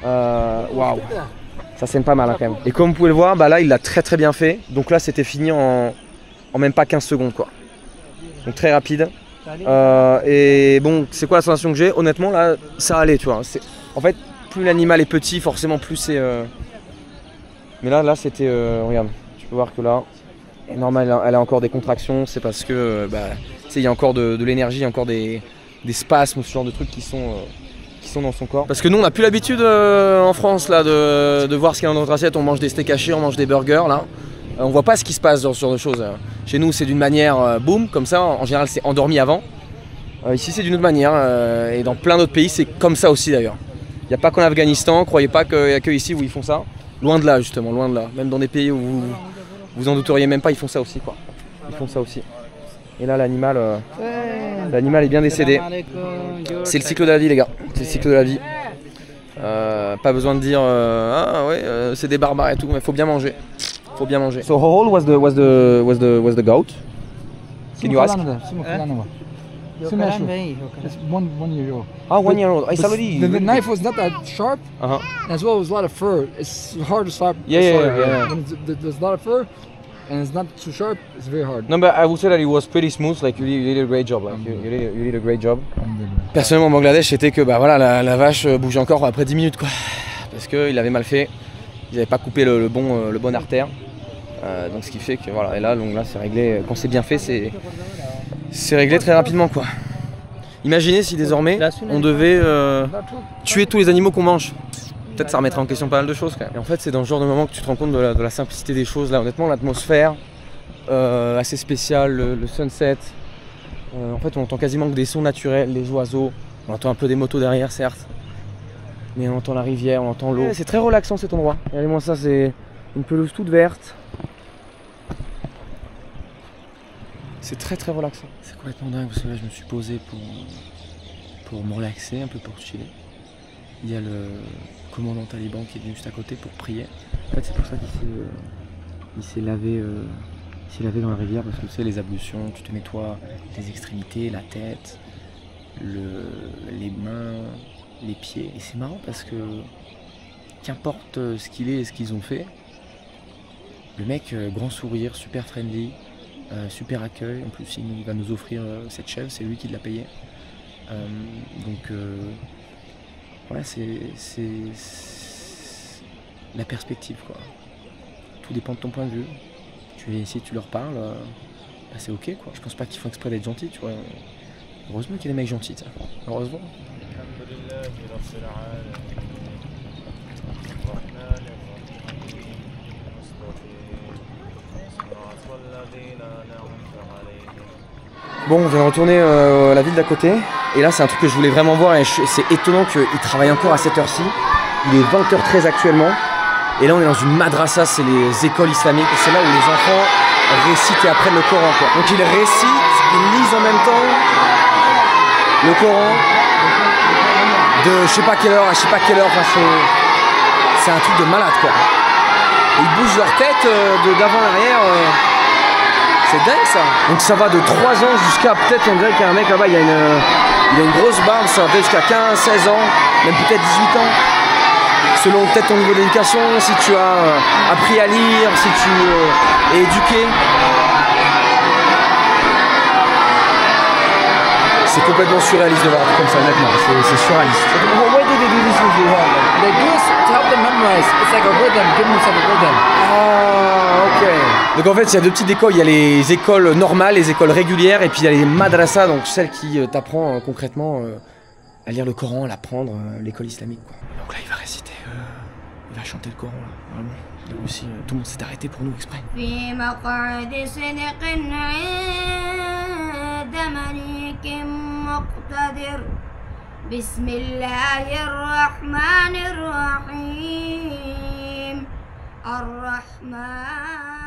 Waouh. Ça saigne pas mal hein, quand même. Et comme vous pouvez le voir, bah là il l'a très bien fait. Donc là c'était fini en même pas 15 secondes quoi. Donc très rapide. Et bon, c'est quoi la sensation que j'ai? Honnêtement là, ça allait tu vois. En fait, plus l'animal est petit, forcément plus c'est... Mais là c'était... regarde, tu peux voir que là, est normal, elle a encore des contractions. C'est parce que il y a encore de l'énergie, encore des spasmes, ce genre de trucs qui sont dans son corps. Parce que nous on n'a plus l'habitude en France là de voir ce qu'il y a dans notre assiette. On mange des steaks hachés, on mange des burgers là. On voit pas ce qui se passe dans ce genre de choses. Chez nous c'est d'une manière boum comme ça, en général c'est endormi avant. Ici c'est d'une autre manière et dans plein d'autres pays c'est comme ça aussi d'ailleurs. Il n'y a pas qu'en Afghanistan, croyez pas qu'il n'y a que ici où ils font ça. Loin de là justement, loin de là. Même dans des pays où vous en douteriez même pas, ils font ça aussi quoi. Ils font ça aussi. Et là l'animal est bien décédé. C'est le cycle de la vie les gars, c'est le cycle de la vie. Pas besoin de dire ah ouais c'est des barbares et tout, mais faut bien manger. Faut bien manger. So how old was the goat? Can you ask? It's 1 year old. Ah, 1 year old. It's already. The knife was not that sharp. As well as a lot of fur. It's hard to stop. Yeah. When there's a lot of fur and it's not too sharp, it's very hard. No, but I would say that it was pretty smooth. Like you did a great job. Like you did a great job. Personnellement, au Bangladesh, c'était que bah voilà, la vache bougeait encore après 10 minutes quoi, parce que il avait mal fait. Ils n'avaient pas coupé le bon artère. Donc ce qui fait que voilà. Et là, donc là, c'est réglé. Quand c'est bien fait, c'est réglé très rapidement quoi. Imaginez si désormais on devait tuer tous les animaux qu'on mange. Peut-être ça remettrait en question pas mal de choses quand même. Et en fait c'est dans ce genre de moment que tu te rends compte de la simplicité des choses là. Honnêtement l'atmosphère, assez spécial, le sunset. En fait on entend quasiment que des sons naturels, les oiseaux. On entend un peu des motos derrière certes. Mais on entend la rivière, on entend l'eau. C'est très relaxant cet endroit. Regardez-moi ça, c'est une pelouse toute verte. C'est très très relaxant. C'est complètement dingue parce que là je me suis posé pour me relaxer, un peu pour chiller. Il y a le commandant taliban qui est venu juste à côté pour prier. En fait c'est pour ça qu'il s'est lavé dans la rivière parce que tu sais les ablutions, tu te nettoies les extrémités, la tête, les mains, les pieds. Et c'est marrant parce que qu'importe ce qu'il est et ce qu'ils ont fait, le mec grand sourire, super friendly, super accueil. En plus il va nous offrir cette chèvre, c'est lui qui l'a payé. Ouais, c'est la perspective quoi. Tout dépend de ton point de vue. Tu viens ici, tu leur parles, bah c'est ok quoi. Je pense pas qu'ils font exprès d'être gentils, tu vois. Heureusement qu'il y a des mecs gentils, ça. Heureusement. Bon, on vient de retourner à la ville d'à côté. Et là, c'est un truc que je voulais vraiment voir. Et c'est étonnant qu'il travaille encore à cette heure-ci. Il est 20h13 actuellement. Et là, on est dans une madrasa, c'est les écoles islamiques. Et c'est là où les enfants récitent et apprennent le Coran, quoi. Donc ils récitent, ils lisent en même temps le Coran. De je sais pas quelle heure à je sais pas quelle heure. Enfin, c'est un truc de malade, quoi. Et ils bougent leur tête d'avant à l'arrière. C'est dingue ça. Donc ça va de 3 ans jusqu'à peut-être, on dirait qu'il y a un mec là-bas, il a une grosse barbe, ça va peut-être jusqu'à 15, 16 ans, même peut-être 18 ans. Selon peut-être ton niveau d'éducation, si tu as appris à lire, si tu es éduqué. C'est complètement surréaliste de voir un truc comme ça, honnêtement. C'est surréaliste. Why do they do this with you? They do this to help them memorize. It's like a rhythm, give themselves a rhythm. Ah, ok. Donc en fait, il y a 2 petites écoles. Il y a les écoles normales, les écoles régulières, et puis il y a les madrasas, donc celles qui t'apprend concrètement à lire le Coran, à l'apprendre, l'école islamique, quoi. Donc là, il va réciter, il va chanter le Coran, là, vraiment. Donc aussi, tout le monde s'est arrêté pour nous exprès. بسم الله الرحمن الرحيم الرحمن.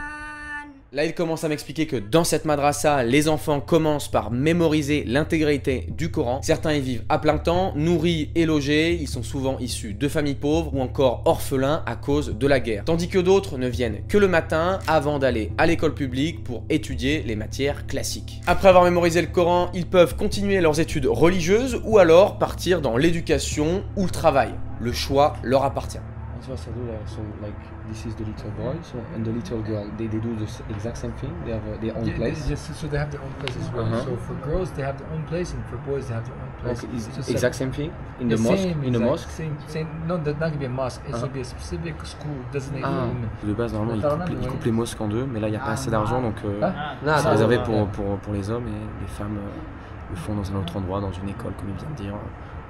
Là, il commence à m'expliquer que dans cette madrasa, les enfants commencent par mémoriser l'intégralité du Coran. Certains y vivent à plein temps, nourris et logés. Ils sont souvent issus de familles pauvres ou encore orphelins à cause de la guerre. Tandis que d'autres ne viennent que le matin avant d'aller à l'école publique pour étudier les matières classiques. Après avoir mémorisé le Coran, ils peuvent continuer leurs études religieuses ou alors partir dans l'éducation ou le travail. Le choix leur appartient. So like this is the little boy, and the little girl, they do the exact same thing. They have their own place. Yes, so they have their own place as well. So for girls, they have their own place, and for boys, they have their own place. Okay, it's exact same thing in the mosque. In the mosque. Same. No, that's not gonna be a mosque. It's gonna be a specific school designated for women. De base, normalement, ils coupent les mosques en 2, mais là, il n'y a pas assez d'argent, donc c'est réservé pour les hommes, et les femmes le font dans un autre endroit, dans une école, comme il vient de dire,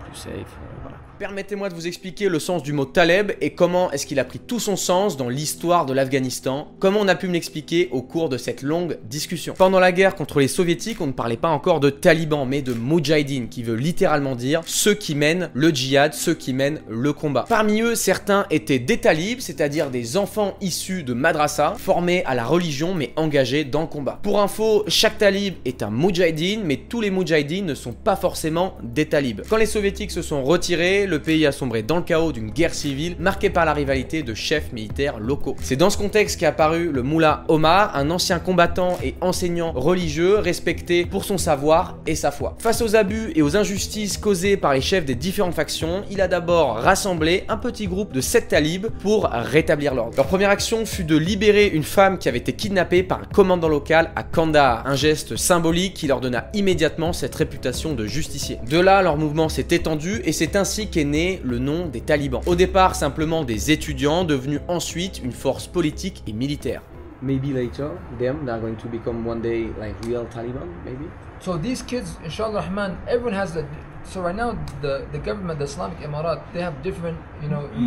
plus safe. Voilà. Permettez-moi de vous expliquer le sens du mot Taleb et comment est-ce qu'il a pris tout son sens dans l'histoire de l'Afghanistan, comme on a pu me l'expliquer au cours de cette longue discussion. Pendant la guerre contre les soviétiques, on ne parlait pas encore de talibans, mais de moudjahidines, qui veut littéralement dire ceux qui mènent le djihad, ceux qui mènent le combat. Parmi eux, certains étaient des talibs, c'est-à-dire des enfants issus de madrasa, formés à la religion mais engagés dans le combat. Pour info, chaque talib est un moudjahidine, mais tous les moudjahidines ne sont pas forcément des talibs. Quand les soviétiques se sont retirés, le pays a sombré dans le chaos d'une guerre civile marquée par la rivalité de chefs militaires locaux. C'est dans ce contexte qu'est apparu le Moullah Omar, un ancien combattant et enseignant religieux respecté pour son savoir et sa foi. Face aux abus et aux injustices causées par les chefs des différentes factions, il a d'abord rassemblé un petit groupe de 7 talibs pour rétablir l'ordre. Leur première action fut de libérer une femme qui avait été kidnappée par un commandant local à Kandahar, un geste symbolique qui leur donna immédiatement cette réputation de justicier. De là, leur mouvement s'est étendu et c'est ainsi qu'est né le nom des talibans. Au départ, simplement des étudiants, devenus ensuite une force politique et militaire. Maybe later, them are going to become one day like real Taliban, maybe. So these kids, inshallah rahman, everyone has the. So right now, the government, the Islamic Emirat, they have different,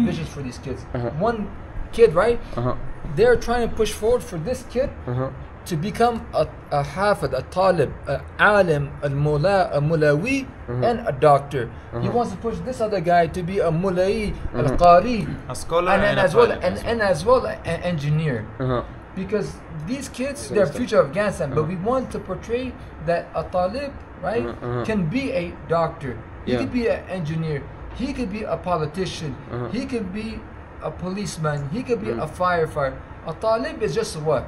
visions for these kids. One kid, right? They're trying to push forward for this kid to become a hafid, a talib, a alim, a mulawi, and a doctor. He wants to push this other guy to be a mulai, al qari, A scholar and a as well talib as well. and as well an engineer. Because these kids, they're future of Afghanistan, but we want to portray that a talib, right, can be a doctor. He could be an engineer. He could be a politician. He could be a policeman. He could be a firefighter. A talib is just what?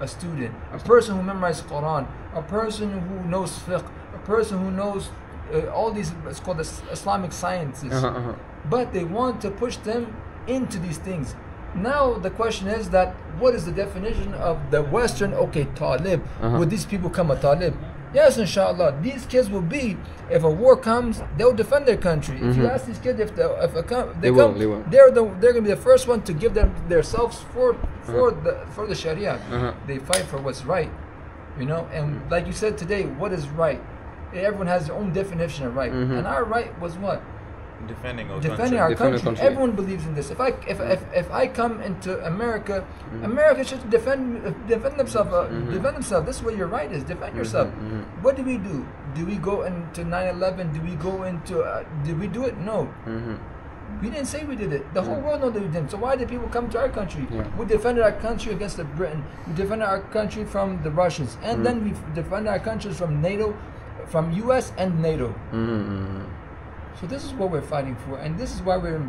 A student. A person who memorizes Quran. A person who knows fiqh. A person who knows all these, it's called the Islamic sciences. But they want to push them into these things. Now the question is that what is the definition of the Western, okay, talib? Would these people come a talib? Yes, inshallah. These kids will be, if a war comes, they'll defend their country. If you ask these kids if they come, they're gonna be the first one to give them themselves for the Sharia. They fight for what's right, you know. And like you said today, what is right? Everyone has their own definition of right, and our right was what? Defending our Defending country. our country. Everyone believes in this. If I come into America, America should defend themselves. Defend themselves. This is what your right is. Defend yourself. What do? Do we go into 9/11? Do we go into? Did we do it? No. We didn't say we did it. The whole world knows that we didn't. So why did people come to our country? We defended our country against the Britain. We defended our country from the Russians, and then we defended our countries from NATO, from U.S. and NATO. So this is what we're fighting for, and this is why we're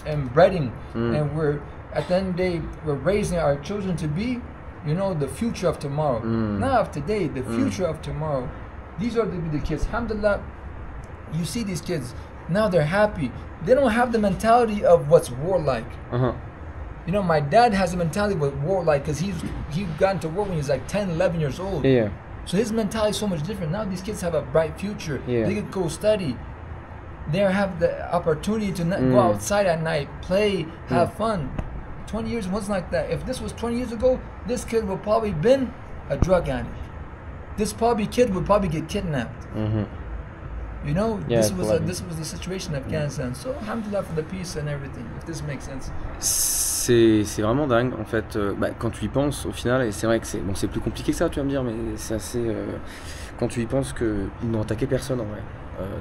embedding, and we're at the end of the day we're raising our children to be, you know, the future of tomorrow. Not of today, the future of tomorrow. These are the kids. Alhamdulillah, you see these kids now, they're happy. They don't have the mentality of what's warlike. You know, my dad has a mentality of warlike because he got into war when he was like 10, 11 years old. So his mentality is so much different. Now these kids have a bright future. They can go study. They have the opportunity to go outside at night, play, have fun. 20 years wasn't like that. If this was 20 years ago, this kid would probably been a drug addict. This kid would probably get kidnapped. You know, this was the situation in Afghanistan. So alhamdulillah for the peace and everything, if this makes sense. C'est vraiment dingue en fait, quand tu y penses au final, et c'est vrai que c'est plus compliqué que ça, tu vas me dire, mais c'est assez... quand tu y penses qu'ils n'ont attaqué personne en vrai.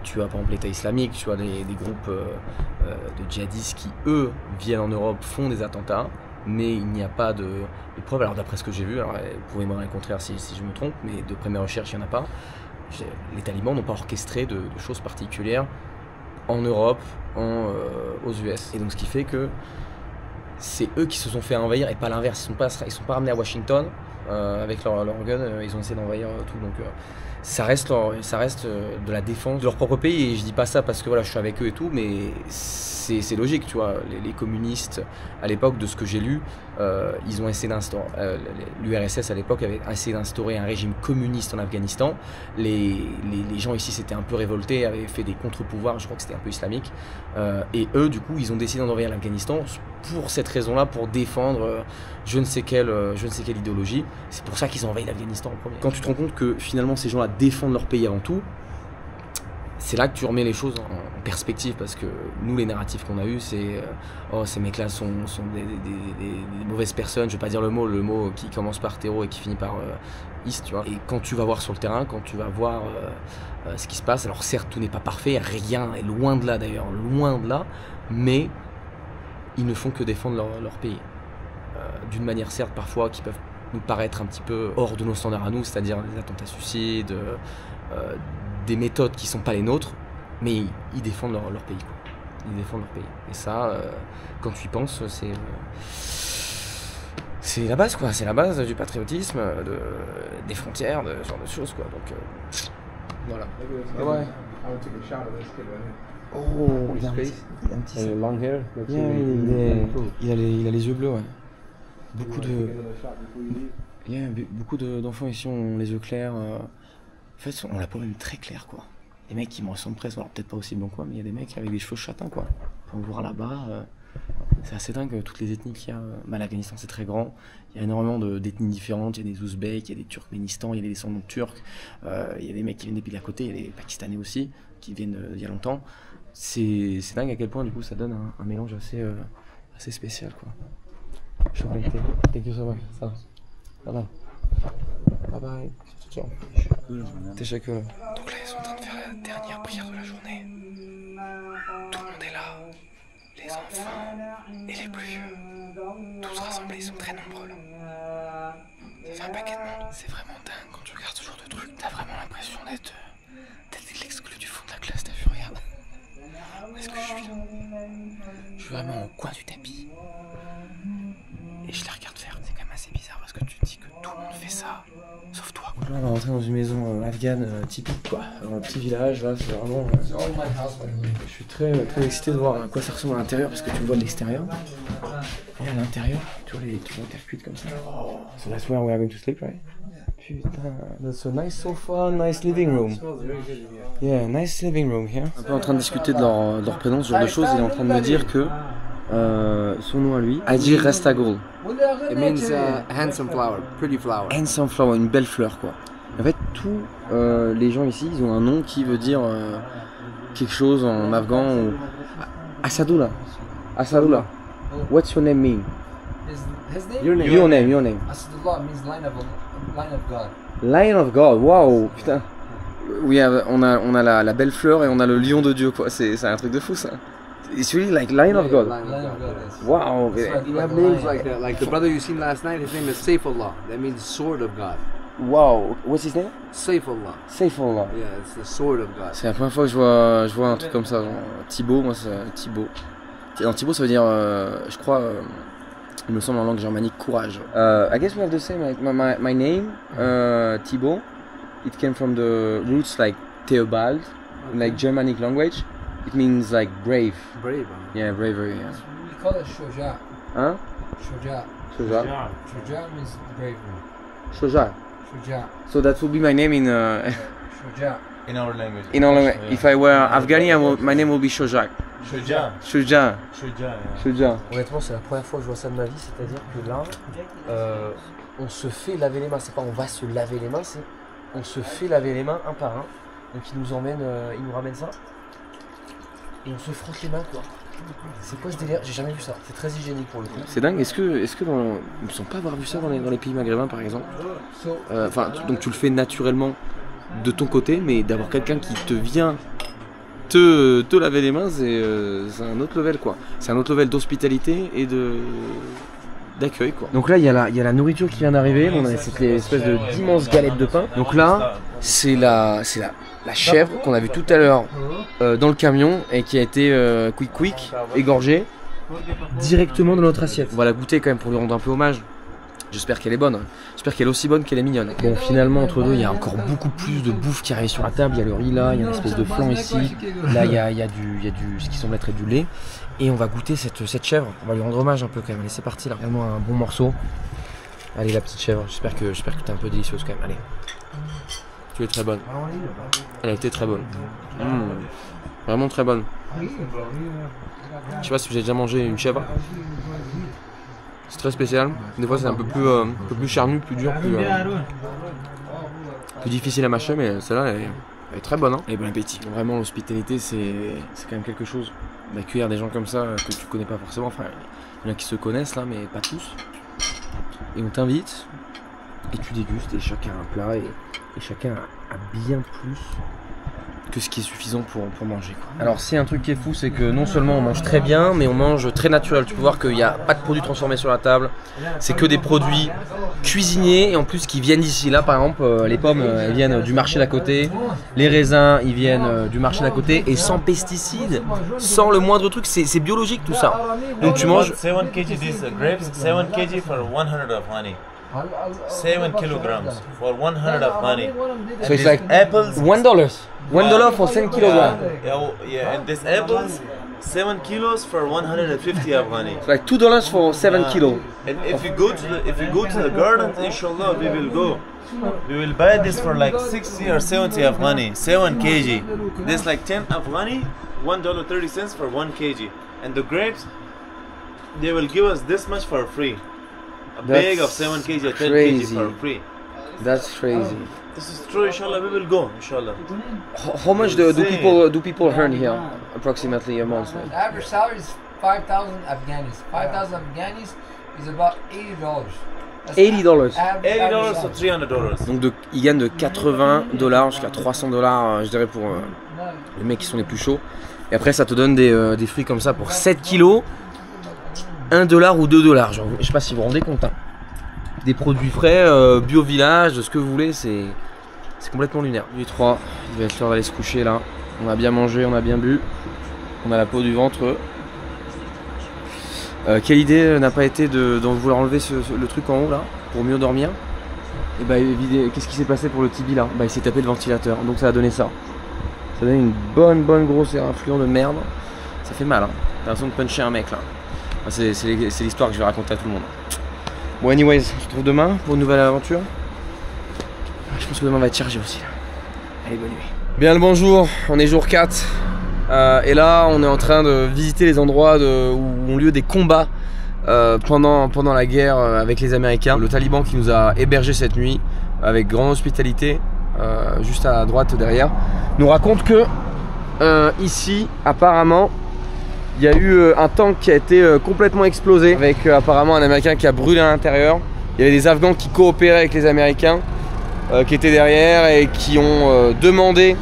Tu as par exemple l'État islamique, tu as des groupes de djihadistes qui eux viennent en Europe, font des attentats, mais il n'y a pas de preuves. Alors d'après ce que j'ai vu, alors vous pouvez me dire le contraire si je me trompe, mais de mes recherches il n'y en a pas. Les talibans n'ont pas orchestré de choses particulières en Europe, aux US. Et donc ce qui fait que c'est eux qui se sont fait envahir et pas l'inverse. Ils sont pas ramenés à Washington avec leur gun, ils ont essayé d'envahir tout. Donc ça reste de la défense de leur propre pays. Et je dis pas ça parce que voilà, je suis avec eux et tout, mais c'est logique, tu vois. Les communistes, à l'époque, de ce que j'ai lu, ils ont essayé d'instaurer, l'URSS à l'époque avait essayé d'instaurer un régime communiste en Afghanistan. Les gens ici s'étaient un peu révoltés, avaient fait des contre-pouvoirs, je crois que c'était un peu islamique. Et eux, du coup, ils ont décidé d'envahir l'Afghanistan pour cette raison-là, pour défendre je ne sais quelle idéologie. C'est pour ça qu'ils ont envahi l'Afghanistan en premier. Quand tu te rends compte que finalement ces gens-là défendent leur pays avant tout, c'est là que tu remets les choses en perspective, parce que nous, les narratifs qu'on a eus, c'est oh, ces mecs-là sont des mauvaises personnes. Je vais pas dire le mot qui commence par terreau et qui finit par ist, tu vois. Et quand tu vas voir sur le terrain, quand tu vas voir ce qui se passe, alors certes tout n'est pas parfait, rien est loin de là d'ailleurs, loin de là, mais ils ne font que défendre leur pays. D'une manière certes parfois qui peuvent nous paraître un petit peu hors de nos standards à nous, c'est-à-dire des attentats suicides, des méthodes qui sont pas les nôtres, mais ils défendent leur pays, quoi. Ils défendent leur pays. Et ça, quand tu y penses, c'est la base, quoi. C'est la base du patriotisme, des frontières, de ce genre de choses, quoi. Donc voilà. Ouais. Oh, il a un petit long hair. Il a les yeux bleus, ouais. Beaucoup d'enfants ici ont les yeux clairs. En fait, on l'a pas même très clair, quoi. Des mecs qui me ressemblent presque, alors peut-être pas aussi blancs, quoi, mais il y a des mecs avec des cheveux châtains, quoi. On peut voir là-bas, c'est assez dingue toutes les ethnies qu'il y a. L'Afghanistan, c'est très grand. Il y a énormément d'ethnies différentes. Il y a des Ouzbeks, il y a des Turkménistan, il y a des descendants turcs. Il y a des mecs qui viennent des pays à côté, il y a des Pakistanais aussi, qui viennent il y a longtemps. C'est dingue à quel point, du coup, ça donne un mélange assez spécial, quoi. Je suis arrêté. Thank you so much. Ça. Voilà. Bye bye. Ciao. T'es chacun. Donc là, ils sont en train de faire la dernière prière de la journée. Tout le monde est là. Les enfants et les plus vieux. Tous rassemblés, ils sont très nombreux là. Ça fait un paquet de monde. C'est vraiment dingue quand tu regardes ce genre de truc. T'as vraiment l'impression d'être l'exclu du fond de la classe. T'as vu, regarde. Où est-ce que je suis là? Je suis vraiment au coin du tapis. Et je les regarde faire. C'est quand même assez bizarre parce que tu te dis que tout le monde fait ça. Sauf toi. Là, on va rentrer dans une maison afghane typique quoi. Dans un petit village là, c'est vraiment. Je suis très excité de voir à quoi ça ressemble à l'intérieur parce que tu le vois de l'extérieur. Et à l'intérieur, tu vois les terres cuites comme ça. Oh, so that's where we are going to sleep, right? Putain, that's a nice sofa, nice living room. Yeah, nice living room here. Un peu en train de discuter de leur prénom, ce genre de choses, et en train de me dire que son nom à lui, Ajir Rastagul. It means handsome flower, pretty flower. Handsome flower, une belle fleur quoi. En fait, tous les gens ici, ils ont un nom qui veut dire quelque chose en afghan ou Asadullah. Asadullah. What's your name mean? His name? Your name. Asadullah means line of God. Lion of God, wow, putain. Oui, on a la belle fleur et on a le lion de Dieu quoi. C'est un truc de fou ça. It's really like Lion of God. Lion of God, yes. Wow. You have names like that. Like the brother you seen last night, his name is Saifullah. That means sword of God. Wow. What's his name? Saifullah. Saifullah. Yeah, it's the sword of God. C'est la première fois que je vois un truc comme ça. Genre, Thibaut, moi c'est Thibaut. Non, Thibaut ça veut dire, je crois, il me semble en langue germanique, courage. I guess we have the same. Like my name, Thibaut. It came from the roots like Theobald, like Germanic language. It means like brave. Brave. Yeah, bravery. Yeah. We call it Shoja. Hein? Shoja. Shoja. Shoja means bravery. Shoja. Shoja. So that would be my name in Shoja. In our language. in all language. If I were Afghani, my name would be Shojak. Shuja. Shuja. Shuja. Shuja. Honnêtement, c'est la première fois que je vois ça de ma vie, c'est-à-dire que là, on se fait laver les mains. C'est pas on va se laver les mains, c'est on se fait laver les mains un par un. Donc ils nous ramènent ça. Et on se frotte les mains quoi. C'est quoi ce délire? J'ai jamais vu ça. C'est très hygiénique pour le coup. C'est dingue. Est-ce que il me semble pas avoir vu ça dans les pays maghrébins par exemple. Enfin, donc tu le fais naturellement de ton côté, mais d'avoir quelqu'un qui te vient te laver les mains, c'est un autre level quoi. C'est un autre level d'hospitalité et d'accueil quoi. Donc là il y a la nourriture qui vient d'arriver. On a cette espèce d'immense galette de pain. Donc là c'est la chèvre qu'on a vu tout à l'heure dans le camion et qui a été quick égorgée directement dans notre assiette. On va la goûter quand même pour lui rendre un peu hommage. J'espère qu'elle est bonne. J'espère qu'elle est aussi bonne qu'elle est mignonne. Bon, finalement, entre deux, il y a encore beaucoup plus de bouffe qui arrive sur la table. Il y a le riz là, il y a une espèce de flan ici. Là, il y a ce qui semble être du lait. Et on va goûter cette chèvre. On va lui rendre hommage un peu quand même. Allez, c'est parti là. Vraiment un bon morceau. Allez, la petite chèvre. J'espère que t'es un peu délicieuse quand même. Allez. Tu es très bonne. Elle a été très bonne. Vraiment très bonne. Je sais pas si vous avez déjà mangé une chèvre. C'est très spécial. Des fois c'est un peu plus charnu, plus dur, plus difficile à mâcher, mais celle-là elle est très bonne. Hein. Et bon appétit. Vraiment l'hospitalité c'est quand même quelque chose. D'accueillir des gens comme ça que tu connais pas forcément. Enfin, il y en a qui se connaissent là, mais pas tous. Et on t'invite et tu dégustes et chacun a un plat et chacun a bien plus que ce qui est suffisant pour manger quoi. Alors c'est un truc qui est fou, c'est que non seulement on mange très bien, mais on mange très naturel. Tu peux voir qu'il n'y a pas de produits transformés sur la table, c'est que des produits cuisinés et en plus qui viennent d'ici. Là par exemple les pommes elles viennent du marché d'à côté, les raisins ils viennent du marché d'à côté et sans pesticides, sans le moindre truc, c'est biologique tout ça. Donc tu manges 7 kg these grapes, 7 kg for 100 of honey. 7 kilograms for 100 of honey. So it's like apples $1 for 7 kilograms. Yeah, and this apples 7 kilos for 150 of honey. It's like $2 for 7 kilos. And if you go to the garden, inshallah, we will buy this for like 60 or 70 of honey, 7 kg. This like 10 of honey, $1.30 for 1 kg. And the grapes, they will give us this much for free. A bag of 7 kg or 10 kg for free. That's crazy. This is true, inshallah, we will go, inshallah. How much do people earn here approximately a month? The average salary is 5,000 Afghanis. 5,000 Afghanis is about $80. $80. $80 to $300. Donc ils gagnent de $80 jusqu'à $300, je dirais, pour les mecs qui sont les plus chauds. Et après ça te donne des fruits comme ça pour 7 kilos, $1 ou $2. Genre, je sais pas si vous vous rendez compte. Hein. Des produits frais, bio village, ce que vous voulez, c'est complètement lunaire. Nuit 3, il va être l'heure d'aller se coucher là. On a bien mangé, on a bien bu. On a la peau du ventre. Quelle idée n'a pas été de vouloir enlever le truc en haut là pour mieux dormir. Et bah qu'est-ce qui s'est passé pour le Tibi là? Bah il s'est tapé le ventilateur, donc ça a donné ça. Ça a donné une bonne grosse éraflure de merde. Ça fait mal, hein. T'as l'impression de puncher un mec là. Enfin, c'est l'histoire que je vais raconter à tout le monde. Bon anyways, on se retrouve demain pour une nouvelle aventure. Je pense que demain on va être chargé aussi là. Allez, bonne nuit. Bien le bonjour, on est jour 4. Et là on est en train de visiter les endroits où ont lieu des combats pendant la guerre avec les Américains. Le Taliban qui nous a hébergés cette nuit avec grande hospitalité, juste à droite derrière, nous raconte que ici apparemment il y a eu un tank qui a été complètement explosé avec apparemment un Américain qui a brûlé à l'intérieur. Il y avait des Afghans qui coopéraient avec les Américains qui étaient derrière et qui ont demandé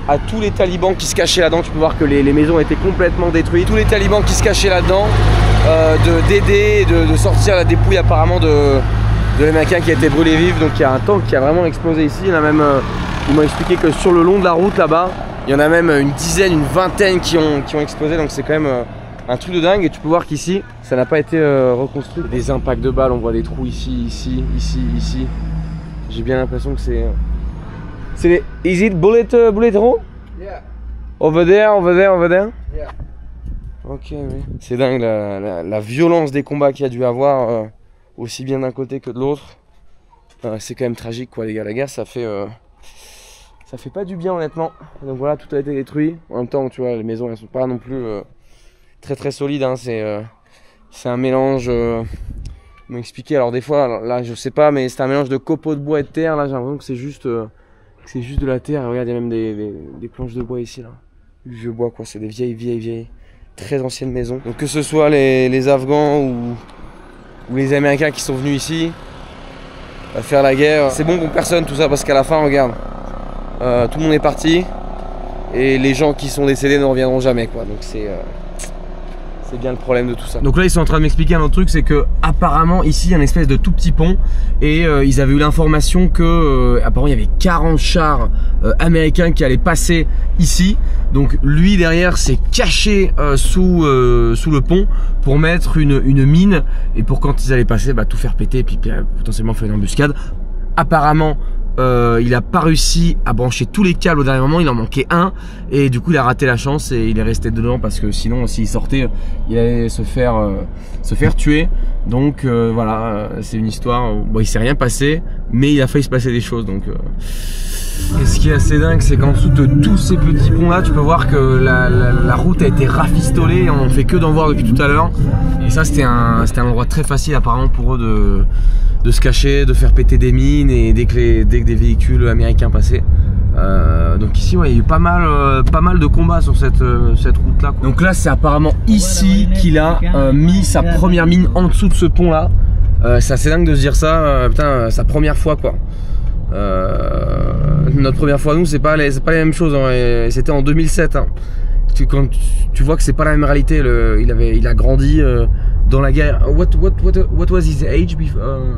à tous les talibans qui se cachaient là-dedans. Tu peux voir que les maisons étaient complètement détruites. Tous les talibans qui se cachaient là-dedans d'aider, de sortir la dépouille apparemment de l'Américain qui a été brûlé vif. Donc il y a un tank qui a vraiment explosé ici. Il y en a même, ils m'ont expliqué que sur le long de la route là-bas, il y en a même une dizaine, une vingtaine qui ont explosé. Donc c'est quand même un truc de dingue. Et tu peux voir qu'ici, ça n'a pas été reconstruit. Des impacts de balles, on voit des trous ici. J'ai bien l'impression que c'est les... Is it bullet hole? Yeah. Over there? Yeah. Ok, oui. C'est dingue la violence des combats qu'il y a dû avoir, aussi bien d'un côté que de l'autre. C'est quand même tragique quoi les gars, la guerre ça fait pas du bien honnêtement. Donc voilà, tout a été détruit. En même temps, tu vois, les maisons elles sont pas non plus très solides, hein. C'est un mélange... Ils m'ont expliqué, alors des fois, là je sais pas, mais c'est un mélange de copeaux de bois et de terre. Là j'ai l'impression que c'est juste de la terre. Et regarde, il y a même des planches de bois ici là. Du vieux bois quoi, c'est des vieilles, très anciennes maisons. Donc que ce soit les Afghans ou les Américains qui sont venus ici à faire la guerre, c'est bon pour personne tout ça parce qu'à la fin, regarde, tout le monde est parti et les gens qui sont décédés ne reviendront jamais quoi. Donc c'est bien le problème de tout ça. Donc là ils sont en train de m'expliquer un autre truc, c'est que apparemment ici il y a une espèce de tout petit pont et ils avaient eu l'information que apparemment il y avait 40 chars américains qui allaient passer ici. Donc lui derrière s'est caché sous le pont pour mettre une mine et pour quand ils allaient passer tout faire péter et puis potentiellement faire une embuscade. Apparemment il a pas réussi à brancher tous les câbles au dernier moment, il en manquait un et du coup il a raté la chance et il est resté dedans parce que sinon s'il sortait il allait se faire tuer. Donc voilà, c'est une histoire où il s'est rien passé mais il a failli se passer des choses. Donc et ce qui est assez dingue, c'est qu'en dessous de tous ces petits ponts là, tu peux voir que la route a été rafistolée, on fait que d'en voir depuis tout à l'heure. Et ça c'était un endroit très facile apparemment pour eux de se cacher, de faire péter des mines et dès que des véhicules américains passaient. Donc ici ouais, il y a eu pas mal de combats sur cette route là quoi. Donc là c'est apparemment ici qu'il a mis sa première mine en dessous de ce pont là. C'est assez dingue de se dire ça, putain, sa première fois quoi. Notre première fois nous c'est pas les mêmes choses hein, c'était en 2007 hein. Quand tu vois que c'est pas la même réalité, il a grandi dans la guerre. What was his age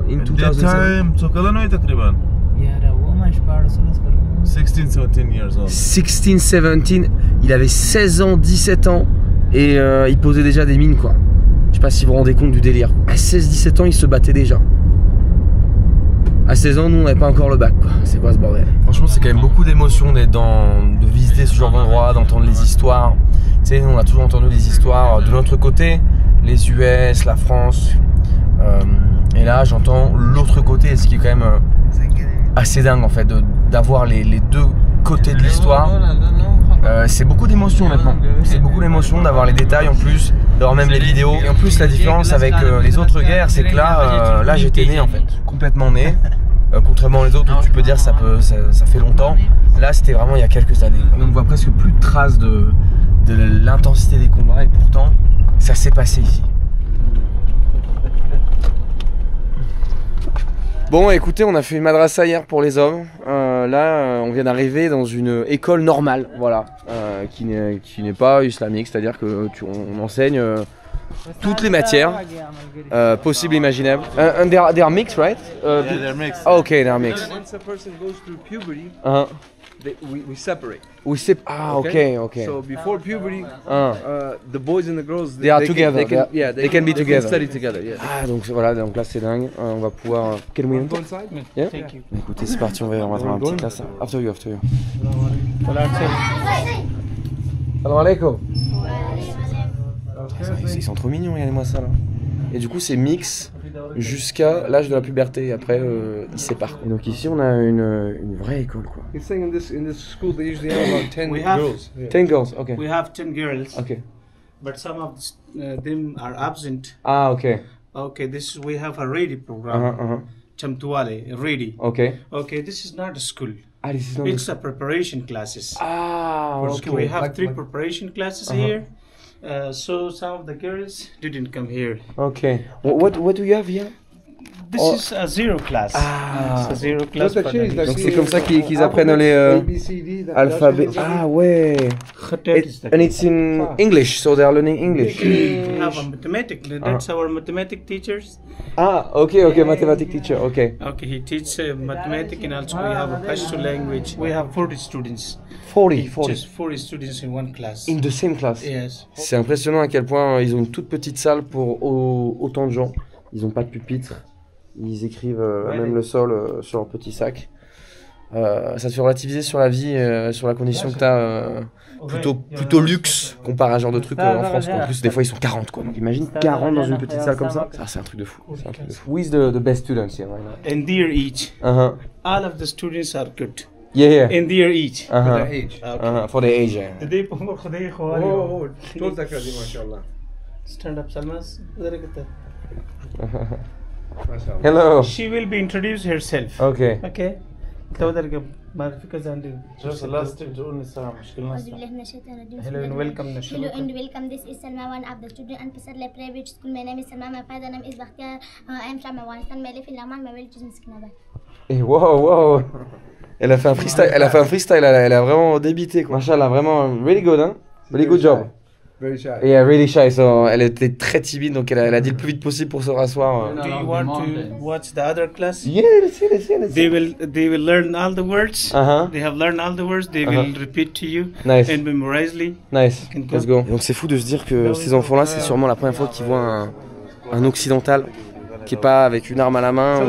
in 2007? 16, 17 years old. 16, 17, il avait 16 ans, 17 ans et il posait déjà des mines quoi. Je sais pas si vous vous rendez compte du délire. À 16-17 ans il se battait déjà. À 16 ans nous on n'avait pas encore le bac quoi. C'est quoi ce bordel? Franchement c'est quand même beaucoup d'émotions de visiter ce genre d'endroit, d'entendre les histoires. Tu sais, on a toujours entendu des histoires de notre côté, les US, la France. Et là j'entends l'autre côté, ce qui est quand même assez dingue en fait, d'avoir les deux côtés de l'histoire. C'est beaucoup d'émotions honnêtement. C'est beaucoup d'émotions d'avoir les détails en plus, d'avoir même les vidéos. Et en plus la différence avec les autres guerres, c'est que là j'étais né en fait, complètement né. Contrairement aux autres où tu peux dire ça fait longtemps. Là c'était vraiment il y a quelques années. On ne voit presque plus de traces de l'intensité des combats et pourtant ça s'est passé ici. Bon, écoutez, on a fait une madrasa hier pour les hommes. Là, on vient d'arriver dans une école normale, voilà, qui n'est pas islamique, c'est-à-dire que on enseigne toutes les matières possibles et imaginables. And they are mixed, right? Yeah, they're mixed. Oh, okay, they are mixed. Once a person goes through puberty, we separate. Okay. So before puberty, the boys and the girls They are together. They can be together. Study together. Yeah. Ah, donc voilà, donc là c'est dingue. On va pouvoir. Can we enter? Go inside. Yeah. Écoutez, c'est parti, on va faire un petit classe. After you. Salam alaikum. Ils sont trop mignons, regardez-moi ça là. Et du coup, c'est mix jusqu'à l'âge de la puberté. Après, ils séparent. Et donc ici, on a une vraie école, quoi. He's saying in this school they usually have about 10 We have- girls. 10 girls, okay. We have 10 girls, Okay. but some of them are absent. Ah, okay. Okay, we have a ready program. Chamtuale, ready. Okay. Okay, this is not a school. Ah, this is not It's a preparation classes. Ah, Okay, we okay. have three preparation classes here. So some of the girls didn't come here. Okay. What do you have here? This Oh. is a zero class. Ah. It's a zero class. Just a change, like Donc the, c'est comme ça qu'ils apprennent les A, B, C, D, that- alphabets. that's- Ah ouais. And it's in English, so they are learning English. We have a mathematics. That's our mathematics teachers. Ah, okay, mathematics teacher, okay. Okay, he teaches mathematics, and also we have a Pashto language. We have 40 students. 40. Just 40 students in one class. In the same class. Yes. C'est impressionnant à quel point ils ont une toute petite salle pour autant de gens. Ils ont pas de pupitre. Ils écrivent même le sol sur leur petit sac. Ça te fait relativiser sur la vie, sur la condition que t'as plutôt luxe comparé à un genre de truc en France. En plus, des fois, ils sont 40 quoi. Donc imagine 40 dans une petite salle comme ça. Ça, c'est un truc de fou. Who is the best students here right now? In their age, Uh-huh. all of the students are good. Yeah. In their age. Uh-huh. The age. For the age. Yeah. Oh, told that guy, mashallah. Stand up, Salmas. Hello. She will be introduce herself. Okay. Okay. Just the last thing to only Salam. Hello and welcome. Hello and welcome. This is Salma, one of the students at Pasarla Private School. My name is Salma. My father name is Bakhtiar. I am from Afghanistan. My life in Laman. My village is Miskinabad. Et wow. Elle a fait un freestyle. Elle a vraiment débité quoi. Machallah, vraiment really good, hein. Really good job. Very shy. Yeah, really shy. So, elle était très timide, donc elle a dit le plus vite possible pour se rasseoir. Do you want to watch the other class? Yeah, let's see. They will learn all the words. Uh-huh. They have learned all the words. They will repeat to you Nice. and memorizely. Nice. Can Let's go. Donc c'est fou de se dire que ces enfants-là, c'est sûrement la première fois qu'ils voient un occidental qui est pas avec une arme à la main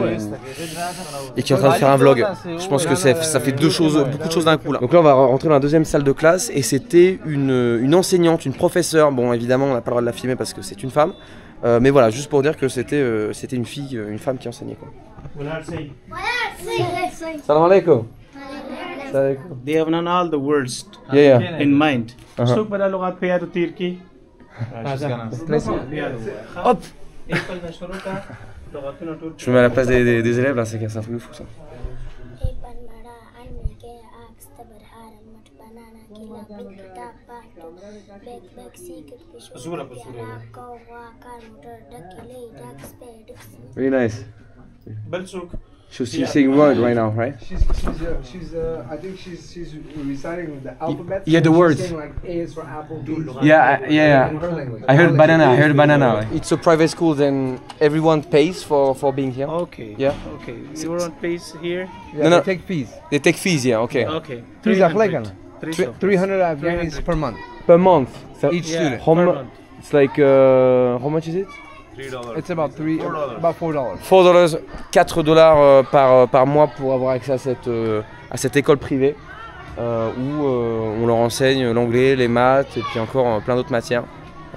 et qui est en train de faire un vlog. Je pense que ça fait beaucoup de choses d'un coup là. Donc là on va rentrer dans la deuxième salle de classe et c'était une enseignante, une professeure. Bon évidemment on n'a pas le droit de la filmer parce que c'est une femme. Mais voilà, juste pour dire que c'était une fille, une femme qui enseignait quoi. Salam alaikum. They have known all the words Yeah. in mind. Uh-huh. Hop. Je me mets à la place des élèves là, c'est un truc de fou ça. Very nice. So she's saying word right now, right? I think she's reciting the alphabet. Yeah, the She's words. saying like A is for apple, B is for Yeah. in her language. I heard banana. It's a private school, then everyone pays for being here. Okay. Yeah. Okay. You want place here? Yeah, No. they take fees. They take fees, yeah. Okay. Okay. 300 300. 300 Afghanis per month. Per month. Each student. How per mu- month. It's like how much is it? It's about $4. $4, $4 par mois pour avoir accès à cette école privée où on leur enseigne l'anglais, les maths et puis encore plein d'autres matières.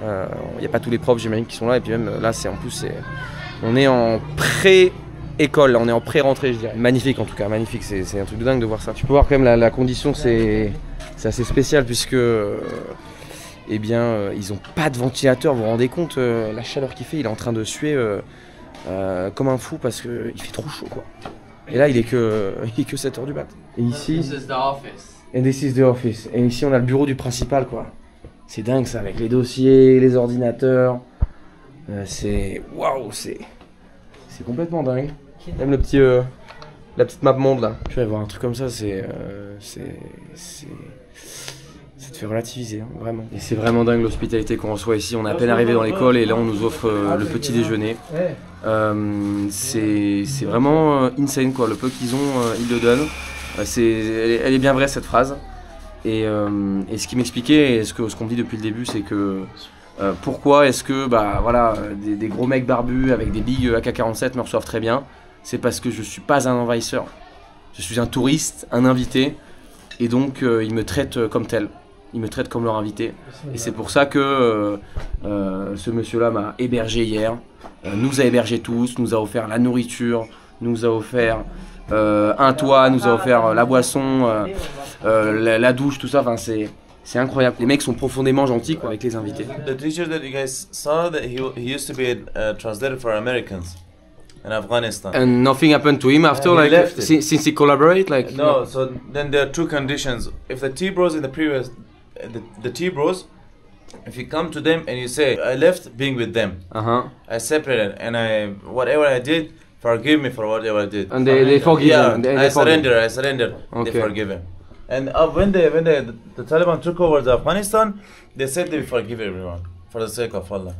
Il n'y a pas tous les profs j'imagine qui sont là et puis même là on est en pré-école, là, on est en pré-rentrée je dirais. Magnifique en tout cas, magnifique, c'est un truc de dingue de voir ça. Tu peux voir quand même la condition c'est assez spécial puisque eh bien, ils ont pas de ventilateur, vous vous rendez compte, la chaleur qu'il fait, il est en train de suer comme un fou parce qu'il fait trop chaud quoi. Et là il est que 7h du mat. Et ici, This is the office. and this is the office. Et ici on a le bureau du principal quoi. C'est dingue ça, avec les dossiers, les ordinateurs. C'est waouh, c'est complètement dingue. Même le petit, la petite map monde là. Tu vas voir un truc comme ça, ça te fait relativiser, hein, vraiment. Et c'est vraiment dingue l'hospitalité qu'on reçoit ici. On est à peine arrivé dans l'école et là on nous offre le petit déjeuner. C'est vraiment insane quoi. Le peu qu'ils ont, ils le donnent. Elle est bien vraie cette phrase. Et ce qui m'expliquait, et ce qu'on me dit depuis le début, c'est que pourquoi est-ce que voilà, des gros mecs barbus avec des big AK-47 me reçoivent très bien. C'est parce que je suis pas un envahisseur. Je suis un touriste, un invité, et donc ils me traitent comme tel. Ils me traitent comme leur invité. Et c'est pour ça que ce monsieur-là m'a hébergé hier, nous a hébergés tous, nous a offert la nourriture, nous a offert un toit, nous a offert la boisson, la douche, tout ça. Enfin, c'est incroyable. Les mecs sont profondément gentils quoi, avec les invités. The teacher that you guys saw, that he used to be translated for Americans in Afghanistan. And nothing happened to him after, like left since he collaborate, like no. So then there are two conditions. If the T-bros in the previous, the T-bros, if you come to them and you say, I left being with them, I separated, and whatever I did, forgive me for whatever I did. And they forgive him. I surrender. Okay. They forgive him. And when the Taliban took over Afghanistan, they said they forgive everyone for the sake of Allah.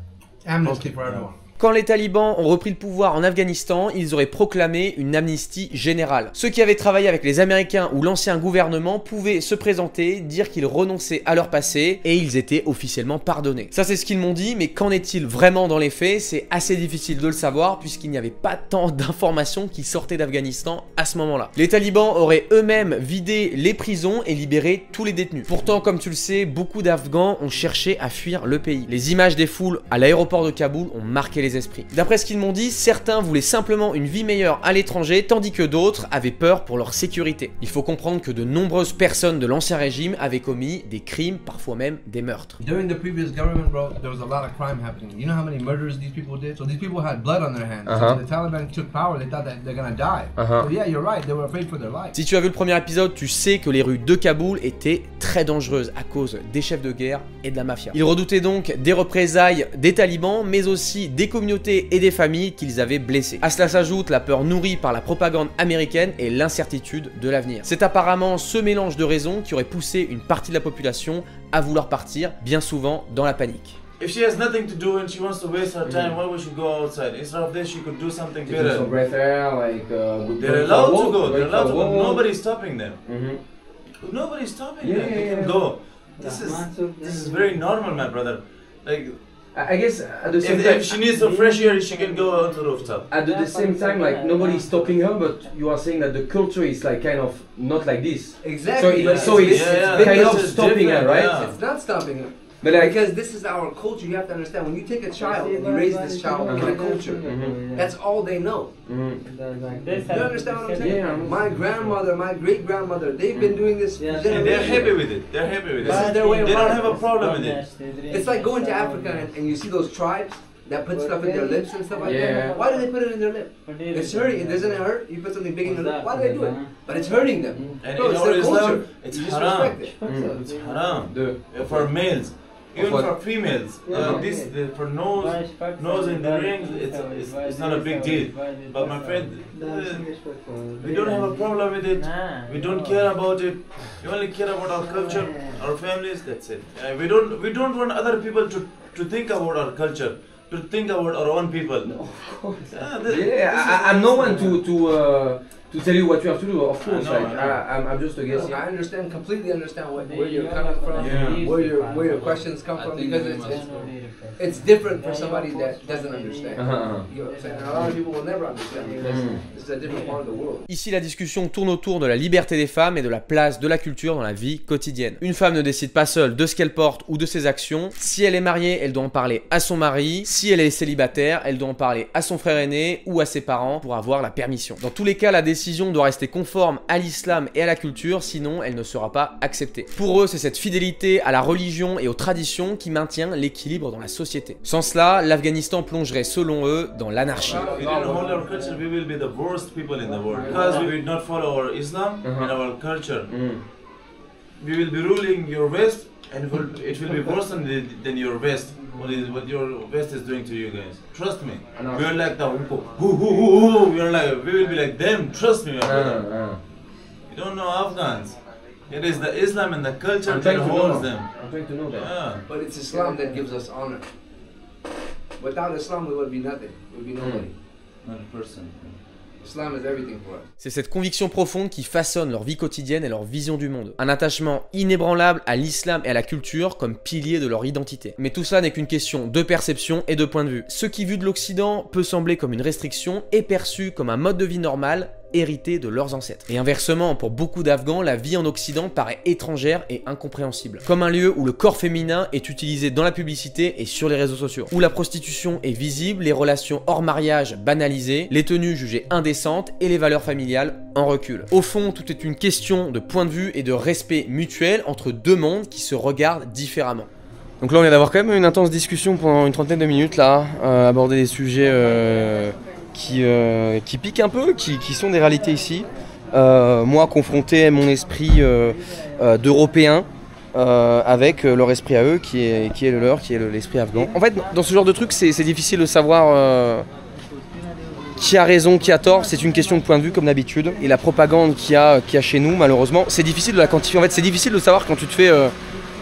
Amnesty for everyone. Quand les talibans ont repris le pouvoir en Afghanistan, ils auraient proclamé une amnistie générale. Ceux qui avaient travaillé avec les Américains ou l'ancien gouvernement pouvaient se présenter, dire qu'ils renonçaient à leur passé et ils étaient officiellement pardonnés. Ça c'est ce qu'ils m'ont dit, mais qu'en est-il vraiment dans les faits? C'est assez difficile de le savoir puisqu'il n'y avait pas tant d'informations qui sortaient d'Afghanistan à ce moment-là. Les talibans auraient eux-mêmes vidé les prisons et libéré tous les détenus. Pourtant, comme tu le sais, beaucoup d'Afghans ont cherché à fuir le pays. Les images des foules à l'aéroport de Kaboul ont marqué les esprits. D'après ce qu'ils m'ont dit, certains voulaient simplement une vie meilleure à l'étranger, tandis que d'autres avaient peur pour leur sécurité. Il faut comprendre que de nombreuses personnes de l'ancien régime avaient commis des crimes, parfois même des meurtres. During the previous government, bro, there was a lot of crime happening. You know how many murders these people did? So these people had blood on their hands. So when the Taliban took power, they thought that they're gonna die. So yeah, you're right, they were afraid for their life. Si tu as vu le premier épisode, tu sais que les rues de Kaboul étaient très dangereuses à cause des chefs de guerre et de la mafia. Ils redoutaient donc des représailles des talibans, mais aussi des communautés et des familles qu'ils avaient blessées. À cela s'ajoute la peur nourrie par la propagande américaine et l'incertitude de l'avenir. C'est apparemment ce mélange de raisons qui aurait poussé une partie de la population à vouloir partir, bien souvent dans la panique. If she has nothing to do and she wants to waste her time, why would she go outside? Instead of this, she could do something better. Some breath air, like, they're allowed to go. They're allowed to go. Nobody's stopping them. Nobody's stopping them. They can go. This is very normal, my brother. Like, I guess at the same time, if she needs some fresh air, she can go out to the rooftop. At the same time, like nobody's stopping her, but you are saying that the culture is like kind of not like this. Exactly. So it's kind of stopping her, right? Yeah. It's not stopping her. But like, because this is our culture, you have to understand. When you take a child and you raise this child in a culture, that's all they know. You understand what I'm saying? Yeah. My grandmother, my great grandmother, they've been doing this. And they're happy with it. They're happy with it. This is their way of They don't life. have a problem with it. It's like going to Africa and you see those tribes that put stuff in their lips and stuff like that. Why do they put it in their lip? It's hurting. It doesn't hurt. You put something big in their lip. Why do they do it? But it's hurting them. And Bro, in it's our their Islam, culture. it's You just haram. respect it. It's haram. For males. Even for females, for nose in the rings, it's not a big deal. But my friend, we don't have a problem with it. We don't care about it. We only care about our culture, our families. That's it. We don't want other people to think about our culture, to think about our own people. No, of course. I'm no one to tell you what you have to do. Of course, I'm just a guest. I understand, completely understand where you're coming from, where your questions come from, because it's different for somebody that doesn't understand. You know what I'm saying? And a lot of people will never understand because it's a different part of the world. Ici, la discussion tourne autour de la liberté des femmes et de la place de la culture dans la vie quotidienne. Une femme ne décide pas seule de ce qu'elle porte ou de ses actions. Si elle est mariée, elle doit en parler à son mari. Si elle est célibataire, elle doit en parler à son frère aîné ou à ses parents pour avoir la permission. Dans tous les cas, la décision doit rester conforme à l'islam et à la culture, sinon elle ne sera pas acceptée. Pour eux, c'est cette fidélité à la religion et aux traditions qui maintient l'équilibre dans la société. Sans cela, l'Afghanistan plongerait selon eux dans l'anarchie. We don't hold our culture, we will be the worst people in the world. Because we will not follow our Islam and our culture. We will be ruling your West and it will be worse than your West. what your West is doing to you guys. Trust me. We are like the who. We are like, we will be like them. Trust me, my brother. You don't know Afghans. It is the Islam and the culture that holds them. I'm trying to know that. Yeah. But it's Islam that gives us honor. Without Islam, we would be nothing. We would be nobody. 100%. Islam is everything for us. C'est cette conviction profonde qui façonne leur vie quotidienne et leur vision du monde. Un attachement inébranlable à l'islam et à la culture comme pilier de leur identité. Mais tout ça n'est qu'une question de perception et de point de vue. Ce qui vu de l'Occident peut sembler comme une restriction est perçu comme un mode de vie normal hérité de leurs ancêtres. Et inversement, pour beaucoup d'Afghans, la vie en Occident paraît étrangère et incompréhensible. Comme un lieu où le corps féminin est utilisé dans la publicité et sur les réseaux sociaux. Où la prostitution est visible, les relations hors mariage banalisées, les tenues jugées indécentes et les valeurs familiales en recul. Au fond, tout est une question de point de vue et de respect mutuel entre deux mondes qui se regardent différemment. Donc là, on vient d'avoir quand même une intense discussion pendant une trentaine de minutes là, aborder des sujets qui piquent un peu, qui sont des réalités ici. Moi, confronté à mon esprit d'Européen avec leur esprit à eux, qui est le leur, qui est l'esprit afghan. En fait, dans ce genre de truc, c'est difficile de savoir qui a raison, qui a tort. C'est une question de point de vue, comme d'habitude. Et la propagande qu'il y a chez nous, malheureusement, c'est difficile de la quantifier. En fait, c'est difficile de savoir quand tu te fais...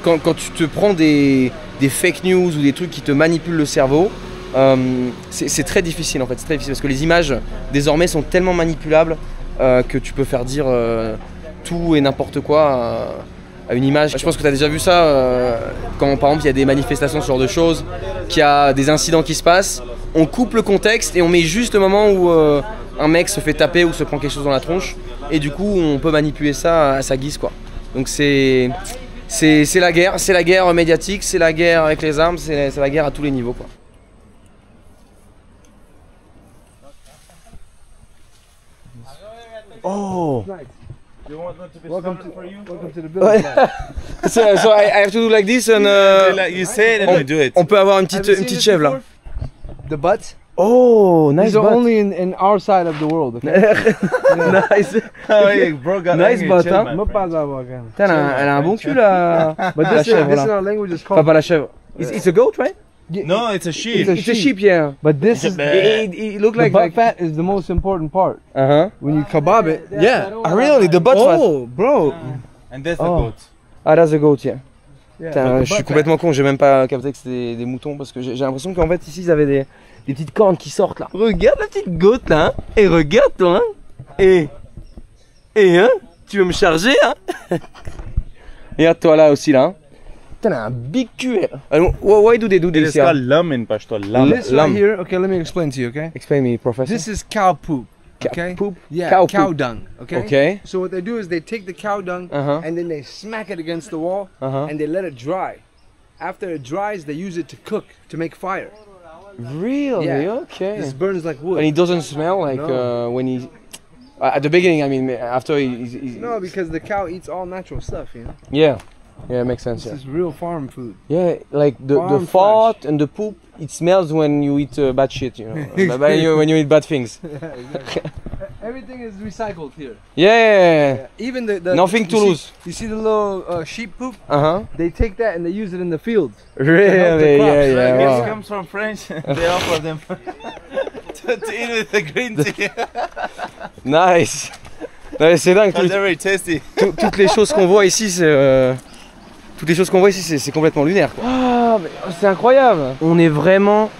quand tu te prends des fake news ou des trucs qui te manipulent le cerveau. C'est très difficile en fait, c'est très difficile parce que les images désormais sont tellement manipulables que tu peux faire dire tout et n'importe quoi à une image. Je pense que tu as déjà vu ça quand par exemple il y a des manifestations, ce genre de choses, qu'il y a des incidents qui se passent, on coupe le contexte et on met juste le moment où un mec se fait taper ou se prend quelque chose dans la tronche et du coup on peut manipuler ça à sa guise quoi. Donc c'est la guerre médiatique, c'est la guerre avec les armes, c'est la guerre à tous les niveaux quoi. Oh! Welcome to the building. So I have to do like this and like you say it and we do it. On peut avoir une petite chèvre là. The butts? Oh, nice. These are only in our side of the world, okay? Nice. Nice butt, hein? Elle a un bon cul là. But this in our language is called... Enfin, pas la chèvre. It's a goat, right? No, it's a sheep. It's a sheep, yeah. But this is... It look like... The butt fat is the most important part. When you kebab it... Yeah. Really? The butt fat? Oh, bro. And that's the goat. Ah, that's a goat, yeah. Yeah, je suis complètement con, j'ai même pas capté que c'était des moutons parce que j'ai l'impression qu'en fait ici ils avaient des petites cornes qui sortent là. Regarde la petite goat là, hein. Et regarde toi, hein. Et hein, tu veux me charger, hein. Regarde toi là aussi là, hein. Putain, un big cul. Why do they do this? It's called lamb in Pashto. This right here, okay, let me explain to you, okay? Explain me, professor. This is cow poop. Okay. Poop? Yeah, cow dung. Okay. Okay. So what they do is they take the cow dung and then they smack it against the wall and they let it dry. After it dries, they use it to cook, to make fire. Really? Yeah. Okay. This burns like wood. And it doesn't smell like when he... at the beginning, I mean, after he... No, because the cow eats all natural stuff, you know? Yeah. Yeah, it makes sense. This is real farm food. Yeah, like the fart and the poop, it smells when you eat bad shit, you know, when you eat bad things. Yeah, exactly. Everything is recycled here. Yeah. Even the nothing to lose. You see the little sheep poop? They take that and they use it in the field. Really? Yeah. This Wow. comes from French. They offer them to eat with the green tea. Nice. C'est dingue. They're very tasty. Toutes les choses qu'on voit ici, c'est... Toutes les choses qu'on voit ici, c'est complètement lunaire, quoi. Ah, c'est incroyable. On est vraiment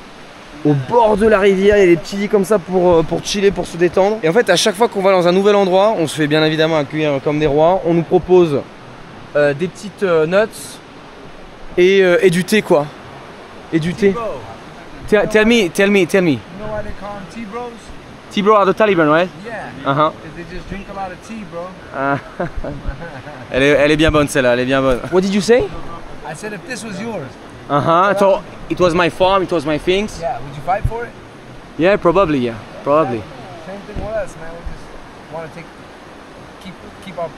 au bord de la rivière. Il y a des petits lits comme ça pour chiller, pour se détendre. Et en fait, à chaque fois qu'on va dans un nouvel endroit, on se fait bien évidemment accueillir comme des rois. On nous propose des petites nuts et du thé, quoi. Et du thé. Tell me. You know why they call them tea bros? Tea bro are the Taliban, right? Yeah. They just drink a lot of tea, bro. Elle est bien bonne celle-là, elle est bien bonne. What did you say? I said if this was yours. So it was my farm, it was my things. Yeah, would you fight for it? Yeah, probably, yeah. Probably. Same thing with us, man. We just want to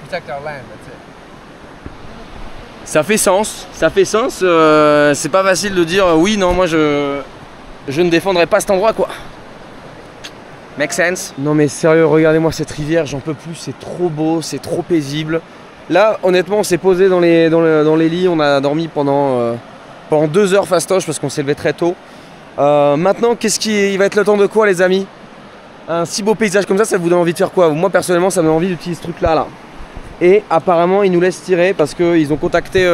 protect our land, that's it. Ça fait sens, c'est pas facile de dire oui, non, moi je ne défendrai pas cet endroit, quoi. Make sense? Non mais sérieux, regardez-moi cette rivière, j'en peux plus, c'est trop beau, c'est trop paisible. Là, honnêtement, on s'est posé dans les lits, on a dormi pendant pendant 2 heures fastoche parce qu'on s'est levé très tôt. Maintenant, il va être le temps de quoi, les amis? Un si beau paysage comme ça vous donne envie de faire quoi? Moi personnellement, ça me donne envie d'utiliser ce truc là. Et apparemment, ils nous laissent tirer parce qu'ils ont contacté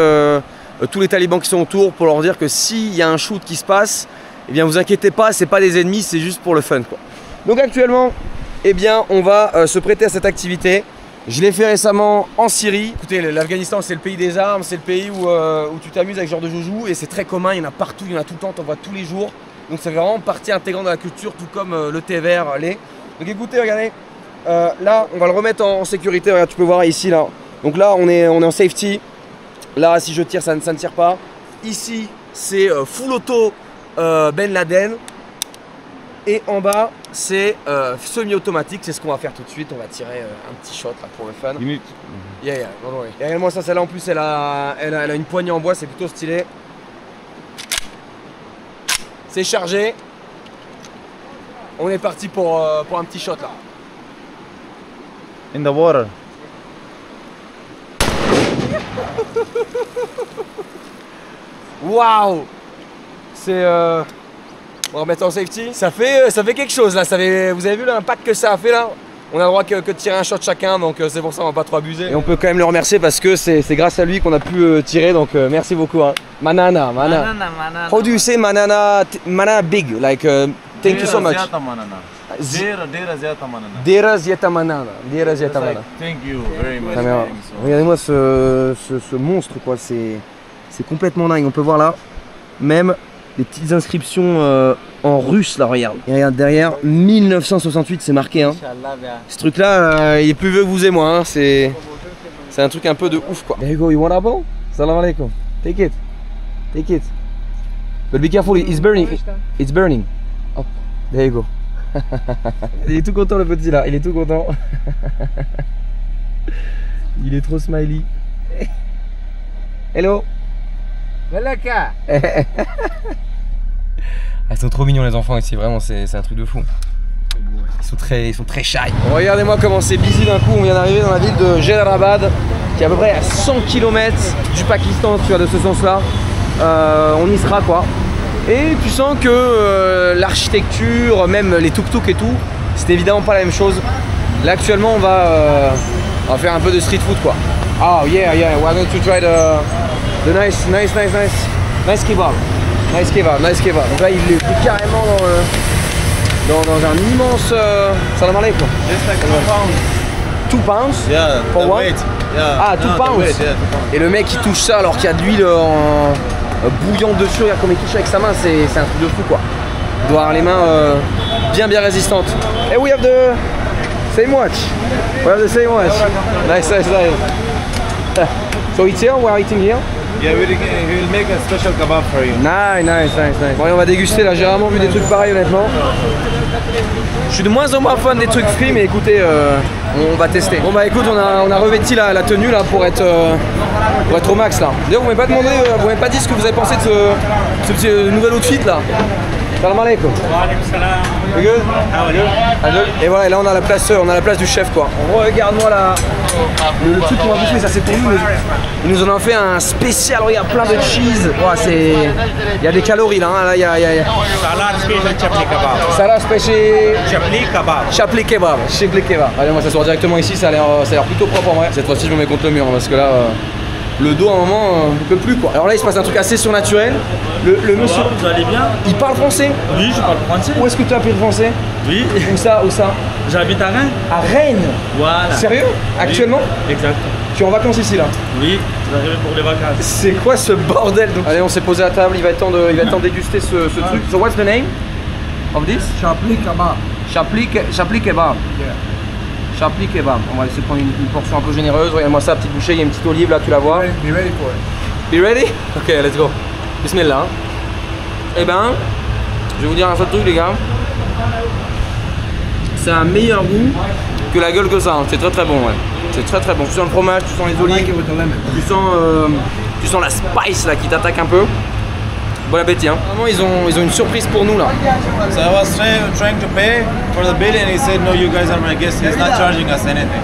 tous les talibans qui sont autour pour leur dire que s'il y a un shoot qui se passe, eh bien vous inquiétez pas, c'est pas des ennemis, c'est juste pour le fun quoi. Donc actuellement, eh bien on va se prêter à cette activité. Je l'ai fait récemment en Syrie. Écoutez, l'Afghanistan c'est le pays des armes, c'est le pays où tu t'amuses avec ce genre de joujou et c'est très commun, il y en a partout, il y en a tout le temps, t'en vois tous les jours. Donc ça fait vraiment partie intégrante de la culture, tout comme le thé vert, lait. Donc écoutez, regardez, là on va le remettre en sécurité, regarde, tu peux voir ici là. Donc là on est en safety. Là si je tire ça ne tire pas. Ici c'est full auto Ben Laden. Et en bas c'est semi-automatique, c'est ce qu'on va faire tout de suite. On va tirer un petit shot là pour le fun. Yeah, don't worry. Et regarde-moi ça, celle-là en plus elle a une poignée en bois, c'est plutôt stylé. C'est chargé. On est parti pour un petit shot là. In the water. Waouh! C'est on va remettre en safety. Ça fait quelque chose là. Vous avez vu l'impact que ça a fait là? On a le droit que de tirer un shot chacun, donc c'est pour ça on va pas trop abuser. Et on peut quand même le remercier parce que c'est grâce à lui qu'on a pu tirer, donc merci beaucoup. Hein. Manana. How do you say manana big? Like thank you so much. Dera Ziata Manana. Thank you very much. Regardez-moi ce monstre quoi, c'est complètement dingue. On peut voir là même des petites inscriptions en russe là, regarde. Et regarde derrière, 1968 c'est marqué hein. Ce truc là, il est plus vieux que vous et moi hein. C'est un truc un peu de ouf quoi. There you go, you want apple? Salam alaikum. Take it. But be careful, it's burning. It's burning. Oh, there you go. Il est tout content le petit là, il est tout content. Il est trop smiley. Hello. Ils sont trop mignons les enfants ici, vraiment c'est un truc de fou. Ils sont très shy. Bon, regardez-moi comment c'est busy d'un coup, on vient d'arriver dans la ville de Jalalabad, qui est à peu près à 100 km du Pakistan, tu vois, de ce sens-là. On y sera quoi. Et tu sens que l'architecture, même les tuk-tuk et tout, c'est évidemment pas la même chose. Là actuellement on va faire un peu de street food quoi. Oh yeah, we're going to try the nice kebab. Nice kebab. Donc là il est carrément dans un immense salam alaikum. Just like 2 pounds. 2 pounds? Yeah, for the what? weight. Yeah. Ah, 2 pounds. Weight, yeah, 2 pounds. Et le mec il touche ça alors qu'il y a de l'huile en bouillante dessus, regarde comme il touche avec sa main, c'est un truc de fou quoi. Il doit avoir les mains bien résistantes. Et we have the same watch. Nice. So it's here, we are eating here. Yeah, we'll make a special kebab for you. Nice. Bon allez, on va déguster là, j'ai rarement vu des trucs pareils honnêtement. Je suis de moins en moins fan des trucs frits, mais écoutez, on va tester. Bon bah écoute, on a revêti la tenue là pour être au max là. D'ailleurs vous m'avez pas demandé, vous m'avez pas dit ce que vous avez pensé de ce petit nouvel outfit là. Salam alaikum. You good? Et voilà, et là on a la place du chef quoi. Regarde-moi là, le truc qu'on va bouffer, ça c'est pour nous. Ils nous en ont fait un spécial, regarde, plein de cheese. Ouais, il y a des calories là, hein. Là il y a... Salad special chapli kebab. Salad special... Chapli kebab. Allez, on va s'asseoir directement ici, ça a l'air plutôt propre en vrai. Cette fois-ci je me mets contre le mur hein, parce que là... le dos à un moment ne peut plus quoi. Alors là il se passe un truc assez surnaturel. Le monsieur, vous allez bien? Il parle français? Oui, je parle français. Où est-ce que tu as appris le français? Oui. Où ça? J'habite à Rennes. À Rennes? Voilà. Sérieux? Actuellement? Oui, exact. Tu es en vacances ici là? Oui, je vais arriver pour les vacances. C'est quoi ce bordel? Donc, allez, on s'est posé à table, il va être temps de déguster ce truc. So what's the name of this? Chapli kebab. Chapli kebab. Yeah. Chapli kebab. On va essayer de prendre une portion un peu généreuse. Regarde-moi ça, petite bouchée, il y a une petite olive là, tu la vois. Be ready for it. Be ready? Ok, let's go. Bismillah. Eh ben, je vais vous dire un seul truc les gars. C'est un meilleur goût que la gueule que ça. Hein. C'est très bon, ouais. C'est très bon. Tu sens le fromage, tu sens les olives, tu sens la spice là qui t'attaque un peu. Bon appétit hein. Vraiment ils ont une surprise pour nous là. So I was trying to pay for the bill and he said no, you guys are my guests. He's not charging us anything.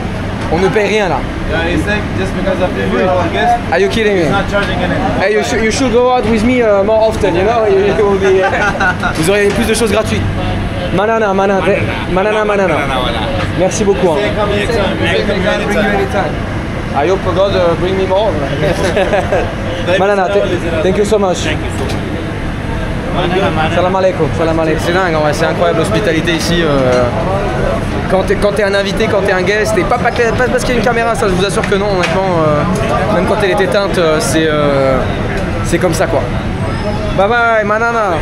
On ne paye rien là. Yeah, he said just because of our guest, Are you kidding me? he's not charging anything. Hey, you should go out with me more often, you know? You will be, vous aurez plus de choses gratuites. Manana. Merci beaucoup. Hein. I hope God bring me more. Manana, thank you so much. Salam alaikum. C'est dingue, en vrai, c'est incroyable l'hospitalité ici. Quand t'es un invité, quand t'es un guest, et pas parce qu'il y a une caméra, ça je vous assure que non, honnêtement, même quand elle est éteinte, c'est comme ça quoi. Bye bye, manana.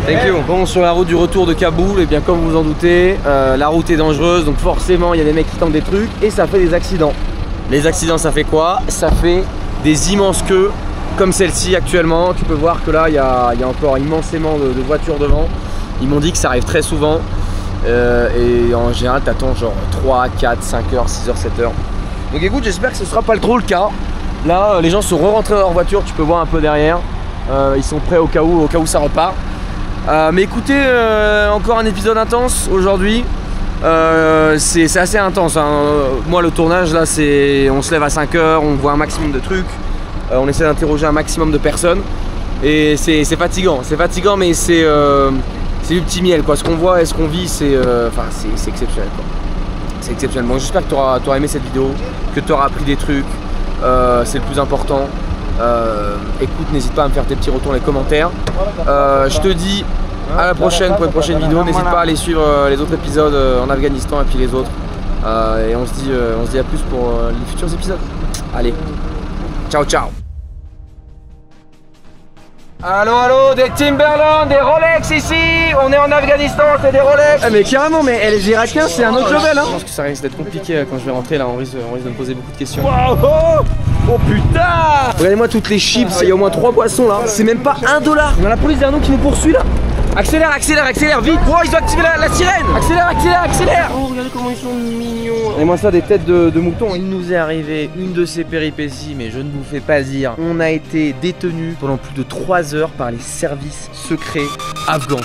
Thank you. Bon, sur la route du retour de Kaboul, et bien comme vous en doutez, la route est dangereuse, donc forcément il y a des mecs qui tentent des trucs et ça fait des accidents. Les accidents, ça fait quoi? Ça fait des immenses queues comme celle-ci actuellement. Tu peux voir que là il y a encore immensément de voitures devant. Ils m'ont dit que ça arrive très souvent. Et en général t'attends genre 3, 4, 5 heures, 6 heures, 7 heures. Donc écoute, j'espère que ce sera pas trop le cas. Là les gens sont rentrés dans leur voiture, tu peux voir un peu derrière. Ils sont prêts au cas où ça repart. Mais écoutez, encore un épisode intense aujourd'hui. C'est assez intense hein. Moi le tournage là on se lève à 5 heures, on voit un maximum de trucs, on essaie d'interroger un maximum de personnes. Et c'est fatigant mais c'est du petit miel quoi. Ce qu'on voit et ce qu'on vit c'est exceptionnel quoi. C'est exceptionnel. Bon, j'espère que tu auras aimé cette vidéo, que tu auras appris des trucs, c'est le plus important. Écoute, n'hésite pas à me faire tes petits retours dans les commentaires. Je te dis à la prochaine pour une prochaine vidéo. N'hésite pas à aller suivre les autres épisodes en Afghanistan et puis les autres. Et on se dit à plus pour les futurs épisodes. Allez, ciao ciao. Allo, des Timberland, des Rolex ici. On est en Afghanistan, c'est des Rolex. Mais carrément, mais les Irakiens c'est un autre level hein. Je pense que ça risque d'être compliqué quand je vais rentrer là, on risque de me poser beaucoup de questions. Wow, oh putain! Regardez-moi toutes les chips, il y a au moins 3 boissons là. C'est même pas $1. On a la police derrière nous qui nous poursuit là. Accélère, vite! Wow, ils ont activé la sirène! Accélère! Oh, regardez comment ils sont mignons! Et moi ça, des têtes de moutons. Il nous est arrivé une de ces péripéties, mais je ne vous fais pas dire. On a été détenus pendant plus de 3 heures par les services secrets afghans.